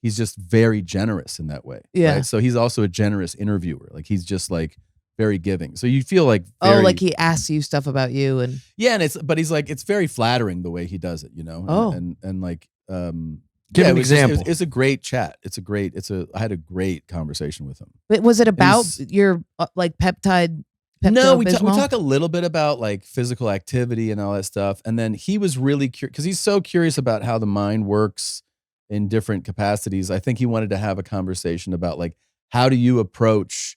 He's just very generous in that way. Yeah. Right? So he's also a generous interviewer. Like he's just like very giving. So you feel like like he asks you stuff about you and but he's like, it's very flattering the way he does it, and like Give an example. It's a great chat. I had a great conversation with him. But was it about your like peptide? No, we talk a little bit about like physical activity and all that stuff. And then he was really curious because he's so curious about how the mind works in different capacities. I think he wanted to have a conversation about like, how do you approach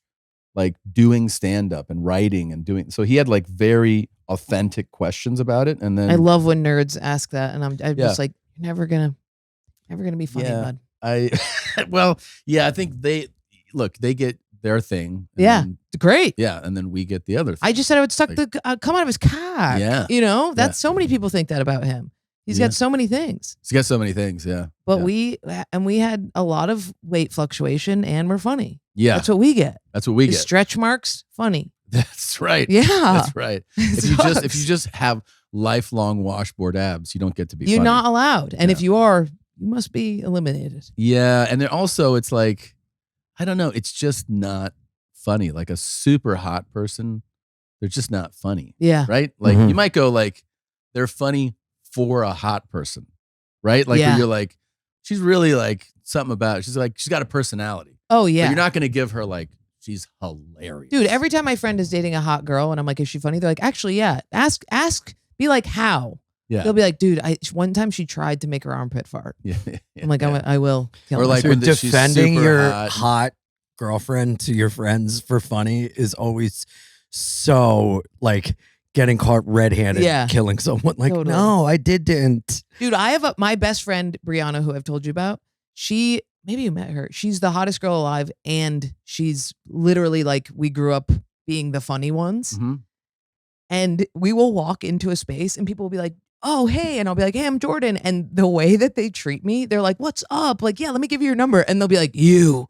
like doing stand-up and writing and doing, so he had like very authentic questions about it. And then I love when nerds ask that. And I'm just like, you're never gonna be funny, bud. I think they get their thing. It's great. Yeah. And then we get the other thing. I just said I would suck the come out of his cock. Yeah. That's so many people think that about him. He's got so many things. He's got so many things. Yeah. But we had a lot of weight fluctuation and we're funny. Yeah. That's what we get. The stretch marks, funny. That's right. Yeah. That's right. If you just have lifelong washboard abs, you don't get to be You're funny. not allowed. And if you are, you must be eliminated. Yeah. And then also it's like, I don't know, it's just not funny. Like a super hot person, they're just not funny. Yeah. Right? Like you might go like, they're funny for a hot person. Right? Like where you're like, she's really like something about it. She's like, she's got a personality. Oh yeah. But you're not going to give her like, she's hilarious. Dude, every time my friend is dating a hot girl and I'm like, is she funny? They're like, actually, yeah. Ask, be like, how? Yeah. They'll be like, dude, one time she tried to make her armpit fart. Yeah. I'm like, I will. Or like So when she's defending super your hot. hot girlfriend to your friends for funny is always so like getting caught red-handed, killing someone. Like, Totally. no, I didn't. Dude, I have my best friend, Brianna, who I've told you about. She maybe you met her. She's the hottest girl alive, and she's literally like, we grew up being the funny ones. Mhm. And we will walk into a space and people will be like, oh, hey. And I'll be like, hey, I'm Jordan. And the way that they treat me, they're like, what's up? Like, yeah, let me give you your number. And they'll be like, you.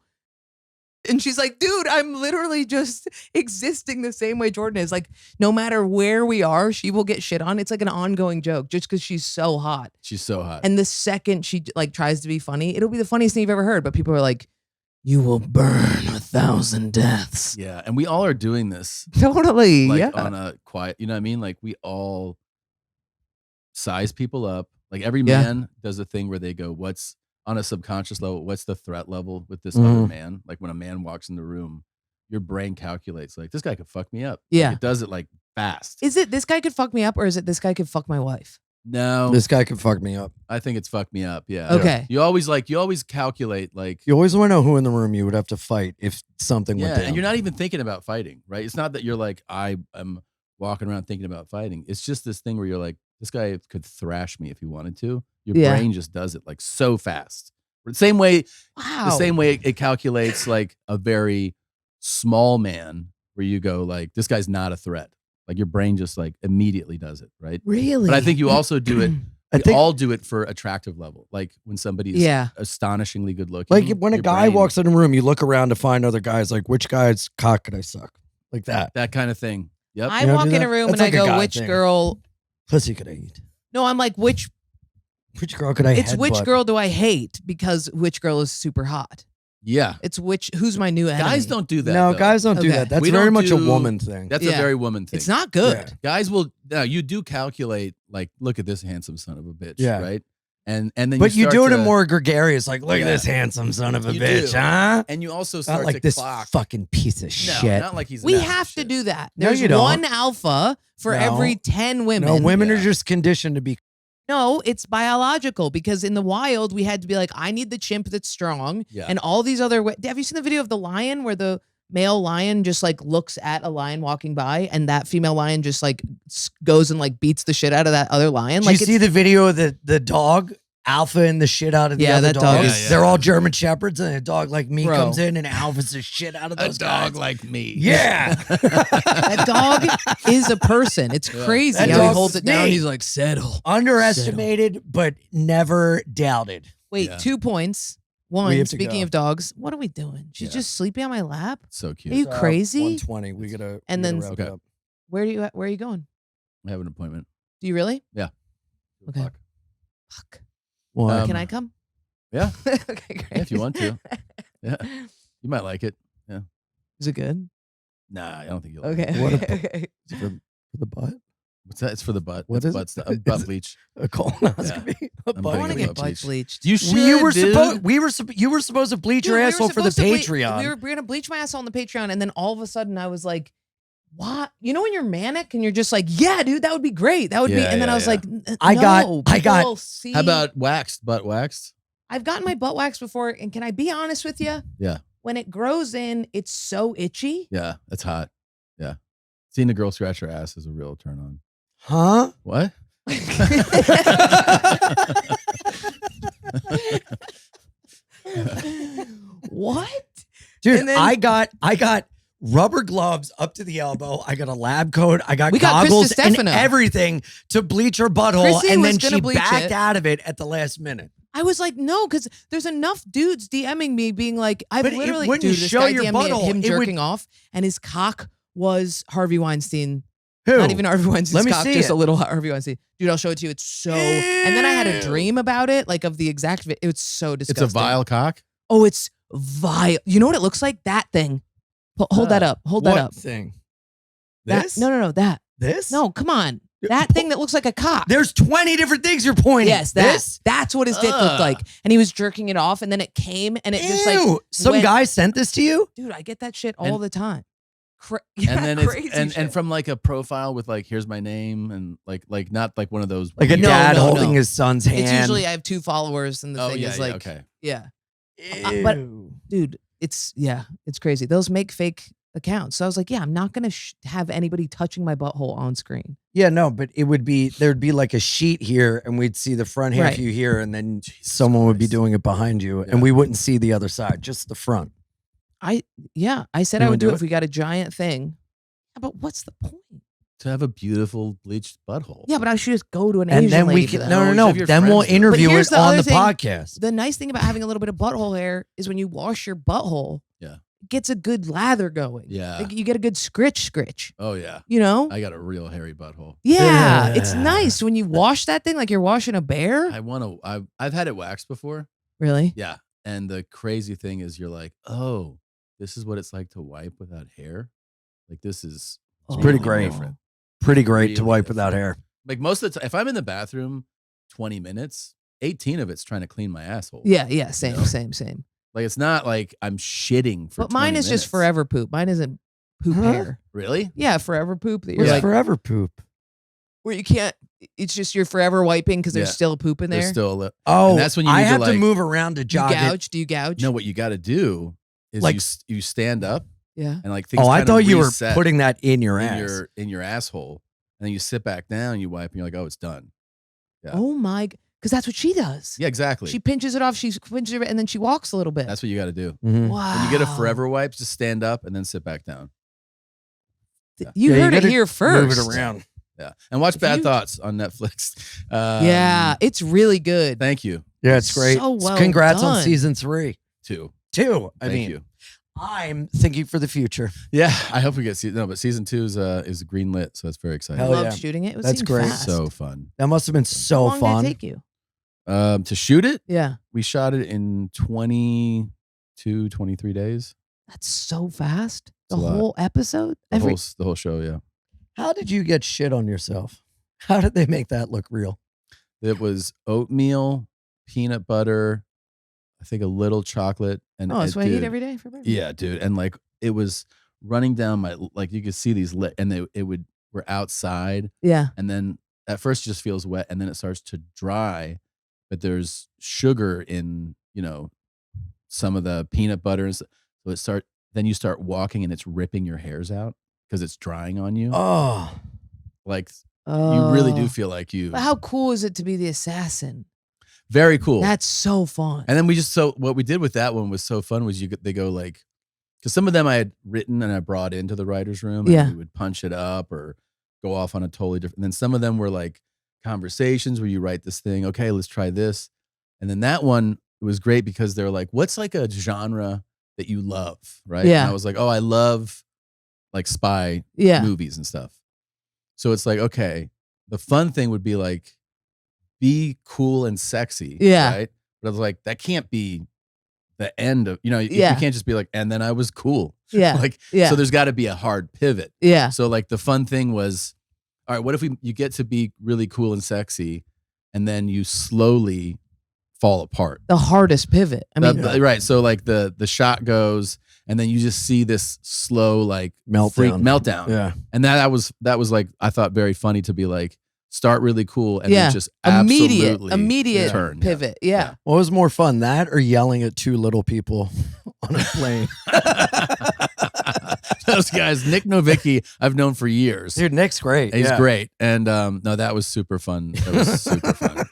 And she's like, dude, I'm literally just existing the same way Jordan is. Like, no matter where we are, she will get shit on. It's like an ongoing joke just because she's so hot. She's so hot. And the second she like tries to be funny, it'll be the funniest thing you've ever heard. But people are like, you will burn 1,000 deaths. Yeah, and we all are doing this. Totally. Like yeah. on a quiet, you know what I mean? Like we all size people up. Like every Yeah. man does a thing where they go, what's on a subconscious level, what's the threat level with this other man? Like when a man walks in the room, your brain calculates like this guy could fuck me up. Yeah. Like, it does it like fast. Is it this guy could fuck me up, or is it this guy could fuck my wife? No, This guy can fuck me up. I think it's fuck me up. Yeah. Okay. You always calculate like You always want to know who in the room you would have to fight if something went yeah, down. and you're not even thinking about fighting, right? It's not that you're like I am walking around thinking about fighting. It's just this thing where you're like, this guy could thrash me if he wanted to. Your Yeah. brain just does it like so fast. The same way, Wow. the same way it calculates like a very small man, where you go like, this guy's not a threat. Like your brain just like immediately does it, right? Really? But I think you also do it. I We think all do it for attractive level. Like when somebody is Yeah. astonishingly good looking. like when a your guy brain- walks in a room, you look around to find other guys. Like, which guy's cock could I suck? Like that. that kind of thing. Yep. I You don't walk do in that? a room That's and like a I go, guy which thing. girl? Pussy could I eat? No, I'm like, which Which girl could I? it's which headbutt? girl do I hate, because which girl is super hot. Yeah. It's who's my new enemy. Guys don't do that. No, though. guys don't do Okay. that. That's We very don't much a do- woman thing. That's a Yeah. very woman thing. It's not good. Yeah. Guys will now you do calculate like, look at this handsome son of a bitch, Yeah. right? And then But you start do it to, in more gregarious. Like, look at Yeah. this handsome son of a You bitch, do. huh? and you also start Not like to this clock. fucking piece of No, shit. not like he's. We an ass have of to shit. do that. No, There's you don't. one alpha for No. every 10 women. No, women Yeah. are just conditioned to be. No, it's biological, because in the wild we had to be like, I need the chimp that's strong, Yeah. and all these other. Have you seen the video of the lion where the male lion just like looks at a lion walking by, and that female lion just like goes and like beats the shit out of that other lion? Did Like, you see the video of the dog alpha and the shit out of the Yeah, other that dog dogs? is- They're all German shepherds, and a dog like me Bro. comes in and alphas the shit out of A those dog guys. like me. Yeah. that dog is a person. It's Yeah. crazy That how he dog's holds it down. me. He's like, settle. Underestimated, but never doubted. Wait, Yeah. 2 points. We One, have to speaking go. of dogs, what are we doing? She's Yeah. just sleeping on my lap. So cute. Are you crazy? 120. We gotta. And we then- gotta wrap Okay. it up. Where are you going? I have an appointment. Do you really? Okay. Fuck. Fuck. What? Can I come? Yeah. Okay, great. Yeah, if you want to. Yeah. You might like it. Is it good? Nah, I don't think you'll. Like Okay. it. What a- okay. It's for, For the butt? what's that? It's for the butt. What That's is it? butt stuff. Is Butt it- bleach. A colonoscopy? A I'm butt I want to getting get butt butt bleached. bleached. You should. dude. You were supposed to bleach your Dude, we were asshole for the supposed to Patreon. we were gonna bleach my asshole on the Patreon, and then all of a sudden I was like, "What?" You know when you're manic and you're just like, "Yeah, dude, that would be great. That would be." Yeah, And then yeah, I was yeah. like, I got- "No, I got- people see." How about waxed? Butt waxed? I've gotten my butt waxed before, and can I be honest with you? Yeah. When it grows in, it's so itchy. Yeah, that's hot. Yeah. Seeing a girl scratch her ass is a real turn on. Huh? What? What? Dude, And then- I got rubber gloves up to the elbow. I got a lab coat. I got We got Chris goggles and DiStefano. everything to bleach her butthole. Chrissy and was then gonna she bleach backed it. out of it at the last minute. I was like, no, because there's enough dudes DMing me being like, I've But it literally wouldn't dude, this show guy your DM'd me at butthole. him It would- jerking off, and his cock was Harvey Weinstein. Who? Not even Harvey Weinstein's Let me cock, see just it. a little Harvey Weinstein. Dude, I'll show it to you. It's so. And then I had a Ew. dream about it, like of the exact. It was so It's disgusting. a vile cock. Oh, it's vile. You know what it looks like? That thing. Hold that up. Hold that What up. thing? That- This? no. That. This? No, come on. That thing that looks like a cock. There's 20 different things you're pointing. Yes, that. This? That's what his dick looked Ugh. like. And he was jerking it off, and then it came, and it just like. Ew. Some went- guy sent this to you? Dude, I get that shit all And- the time. Yeah, And then crazy it's and shit. from like a profile with like, here's my name, and like not like one of those Like a No, dad no, holding no. his son's hand. It's usually I have 2 followers, and the Oh thing yeah, is yeah, like, okay. yeah, Ew. but- dude, it's crazy. Those make fake accounts. So I was like, yeah, I'm not gonna have anybody touching my butthole on screen. Yeah, no, but there'd be like a sheet here, and we'd see the front half Right. of you here, and then someone would be Christ. doing it behind you, Yeah. and we wouldn't see the other side, just the front. I said You I would wanna do do it it? if we got a giant thing. Yeah, but what's the point? To have a beautiful bleached butthole. Yeah, but I should just go to an And Asian then we lady for can that. no, No, no, you no. have your Then we'll friends do it. interview But here's it the on other the thing. podcast. The nice thing about having a little bit of butthole hair is when you wash your butthole, Yeah. it gets a good lather going. Yeah. Like you get a good scritch. Oh yeah. You know? I got a real hairy butthole. Yeah, it's Yeah. nice when you wash that thing like you're washing a bear. I've had it waxed before. Really? Yeah. And the crazy thing is you're like, oh, this is what it's like to wipe without hair. Like this is It's pretty really great. different. Pretty great to Really wipe without different. hair. Like most of the time, if I'm in the bathroom 20 minutes, 18 of it's trying to clean my asshole. Yeah, same, know? same. Like it's not like I'm shitting for But mine 20 is just minutes. forever poop. Mine isn't poop Huh? hair. Really? Yeah, forever poop that you're What's like forever poop? where you can't. It's just you're forever wiping because there's Yeah. still poop in there. There's still a little. Oh, And that's when you I need to, have to like- move around to Do you jog it. gouge? Do you gouge? No, what you got to do is Like- you stand up Yeah. and like things Oh, I kinda thought you were reset putting that in your in ass. your asshole, and then you sit back down, you wipe, and you're like, oh, it's done. Yeah. Oh my, because that's what she does. Yeah, exactly. She pinches it off. She pinches it, and then she walks a little bit. That's what you got to do. Mhm. wow. When you get a forever wipe, just stand up and then sit back down. You Yeah, heard it gotta here first. Move it around. Yeah, and watch If Bad you- Thoughts on Netflix. Yeah, it's really good. Thank you Yeah, it's great. So well Congrats done. on season 3. too. Two. I Thank mean, you. I'm thinking for the future. Yeah, I hope we get but season 2 is green lit, so that's very exciting. Hell Love yeah. shooting it. It was That's great. Fast. So fun. That must have been How so long fun. did it take you? To shoot it, Yeah, we shot it in 22, 23 days. that's so fast. The It's a lot. whole episode. The whole show, yeah. How did you get shit on yourself? How did they make that look real? It was oatmeal, peanut butter, I think a little chocolate, and Oh, that's what I eat dude, every day for breakfast. Yeah, dude, and like it was running down my like you could see these and we're outside, Yeah. and then at first it just feels wet, and then it starts to dry, but there's sugar in some of the peanut butter, and so then you start walking, and it's ripping your hairs out because it's drying on you. Oh, Like you really do Oh. feel like you. But how cool is it to be the assassin? Very cool. That's so fun. And then what we did with that one was so fun was they go like, because some of them I had written and I brought into the writer's room, and Yeah. we would punch it up or go off on a totally different. And then some of them were like conversations where you write this thing, okay, let's try this. And then that one, it was great because they're like, what's like a genre that you love, right? Yeah. And I was like, oh, I love like spy Yeah. movies and stuff. So it's like, okay, the fun thing would be like, be cool and sexy. Yeah. Right. But I was like, that can't be the end of, you Yeah. can't just be like, and then I was cool. Yeah. Like, Yeah. so there's got to be a hard pivot. Yeah. So like the fun thing was, all right, what if you get to be really cool and sexy and then you slowly fall apart? The hardest pivot. I mean, Right. So like the shot goes and then you just see this slow like freak Meltdown. meltdown. yeah. And that was like, I thought very funny to be like, start really cool and Yeah. then just absolutely immediate turn. Yeah. pivot. Yeah. What was more fun, that or yelling at two little people on a plane? Those guys, Nick Novicki, I've known for years. Dude, Nick's great. He's yeah. great. And no, that was super fun. That was super fun.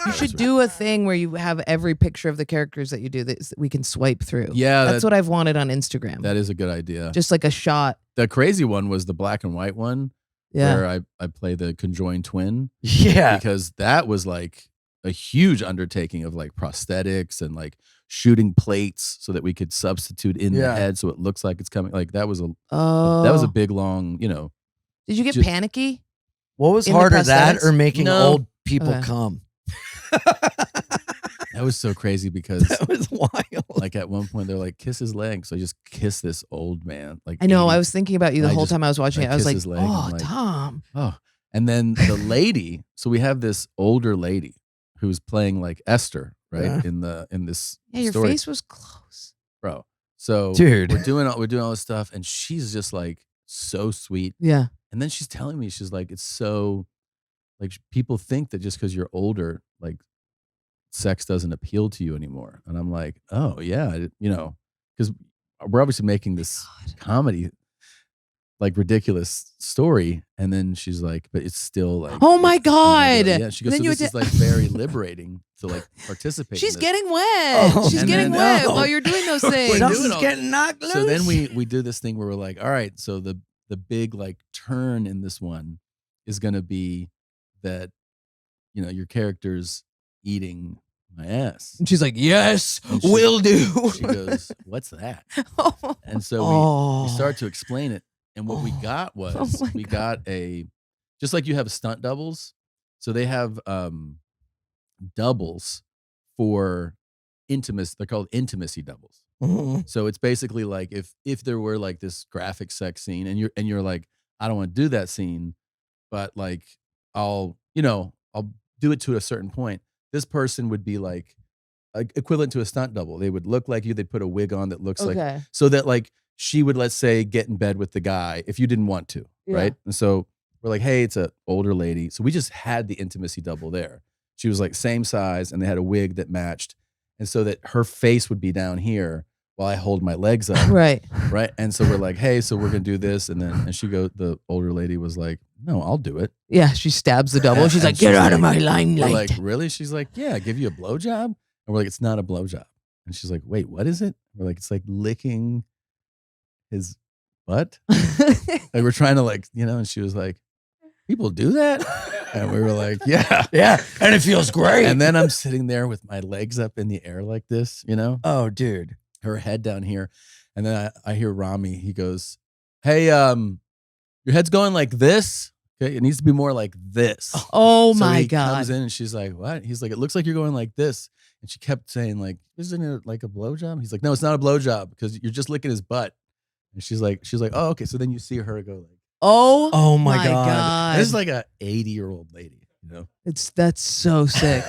You should do a thing where you have every picture of the characters that you do that we can swipe through. Yeah, That's what I've wanted on Instagram. that is a good idea. Just like a shot. The crazy one was the black and white one Yeah. where I play the conjoined twin Yeah. because that was like a huge undertaking of like prosthetics and like shooting plates so that we could substitute in the Yeah. head so it looks like it's coming. Like that was a Oh. big long, Did you get just- panicky? What was In the harder, that prosthetics? or making No. old people Okay. come? that was so crazy because That was wild. like at one point they're like kiss his leg, so I just kiss this old man. Like I know. 80. I was thinking about you the I whole just- time I was watching I it. I was kiss like, his leg, oh, I'm like, Tom. Oh, and then the lady. So we have this older lady who's playing like Esther, right? Yeah. In this Yeah, your story, face was close. bro. So Dude. we're doing all this stuff, and she's just like so sweet. Yeah. And then she's telling me, she's like, it's so like people think that just because you're older, like sex doesn't appeal to you anymore. And I'm like, oh yeah, because we're obviously making this comedy, like ridiculous story. And then she's like, but it's still like, Oh my it's- and I go, God. yeah. She goes, Then so you this would is like very liberating to like participate. She's in this. getting wet. Oh, She's and getting then- wet no. while you're doing those We're things. doing Something's all- getting knocked loose. So then we do this thing where we're like, all right, so the big like turn in this one is going to be that, you know, your character's eating my ass. And she's like, yes, And she- will do. She goes, what's that? Oh. And so Oh. we start to explain it. And what we got was Oh my we God. got just like you have stunt doubles. So they have doubles for intimacy. They're called intimacy doubles. Mhm. So it's basically like if there were like this graphic sex scene and you're like, I don't want to do that scene, but like I'll do it to a certain point. This person would be like equivalent to a stunt double. They would look like you. They'd put a wig on that looks like, Okay. so that like she would, let's say, get in bed with the guy if you didn't want to, Yeah. right? And so we're like, hey, it's an older lady. So we just had the intimacy double there. She was like same size and they had a wig that matched. And so that her face would be down here while I hold my legs up. Right. Right. And so we're like, hey, so we're gonna do this. And she the older lady was like, no, I'll do it. Yeah. She stabs the double. She's And like, get she's out of my We're limelight. like, really? She's like, yeah, give you a blowjob. And we're like, it's not a blowjob. And she's like, wait, what is it? We're like, it's like licking his butt. Like we're trying to like, and she was like, people do that? And we were like, yeah. Yeah, and it feels great. And then I'm sitting there with my legs up in the air like this, oh, dude. her head down here. And then I hear Rami, he goes, hey, your head's going like this. Okay, it needs to be more like this. Oh So my he God. comes in and she's like, what? He's like, it looks like you're going like this. And she kept saying like, isn't it like a blowjob? He's like, no, it's not a blowjob because you're just licking his butt. And she's like, oh, okay. So then you see her go like, Oh my God. this is like a 80-year-old lady, That's so sick.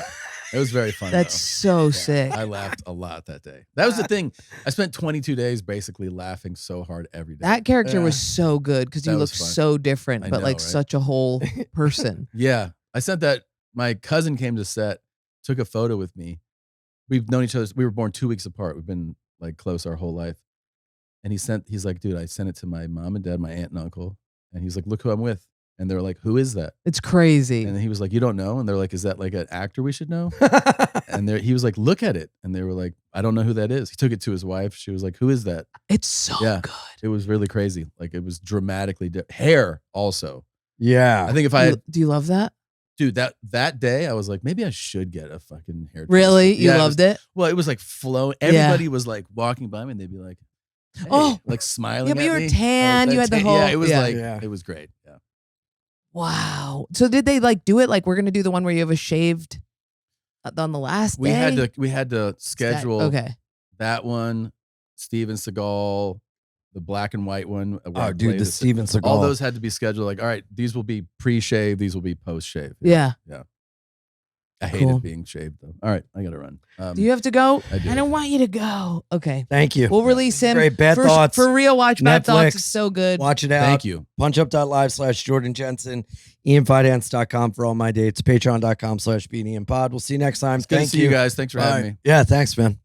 It was very fun. That's though. so sick. I laughed a lot that day. That was the thing. I spent 22 days basically laughing so hard every day. That character Yeah. was so good because you That look was fun. so different, I but know, like right? such a whole person. Yeah. I sent that. My cousin came to set, took a photo with me. We've known each other. We were born 2 weeks apart. We've been like close our whole life. And he's like, dude, I sent it to my mom and dad, my aunt and uncle. And he's like, look who I'm with. And they're like, who is that? It's crazy. And he was like, you don't know? And they're like, is that like an actor we should know? And he was like, look at it. And they were like, I don't know who that is. He took it to his wife. She was like, who is that? It's so Yeah. good. It was really crazy. Like it was dramatically hair also. Yeah. I think if I had, Do you love that? dude, that day I was like, maybe I should get a fucking hair. Really? transplant. You Yeah, loved it? Well, it was like flowing. Yeah. Everybody was like walking by me and they'd be like, hey, Oh. like smiling. Yeah, but at you were me. tan, you had the whole- Yeah, it was yeah. like, Yeah. it was great. Yeah. Wow. So did they like do it like we're gonna do the one where you have a shaved on the last We day? had to schedule Okay. that one, Steven Seagal, the black and white one. where I Oh, dude, played the Steven Seagal. all those had to be scheduled. Like, all right, these will be pre-shave, these will be post-shave. Yeah. I hated Cool. being shaved though. All right, I gotta run. Do you have to go? I do. don't want you to go. Okay. Thank you. We'll release him. Great. Bad for, Thoughts. For real, watch Bad Thoughts. Netflix. It's so good. Watch it out. Thank you. Punchup.live/Jordan Jensen, IanFidance.com for all my dates, Patreon.com/BeanIanPod. We'll see you next time. It's good to Thank see you guys. Thanks for having Bye. me. Yeah, thanks, man.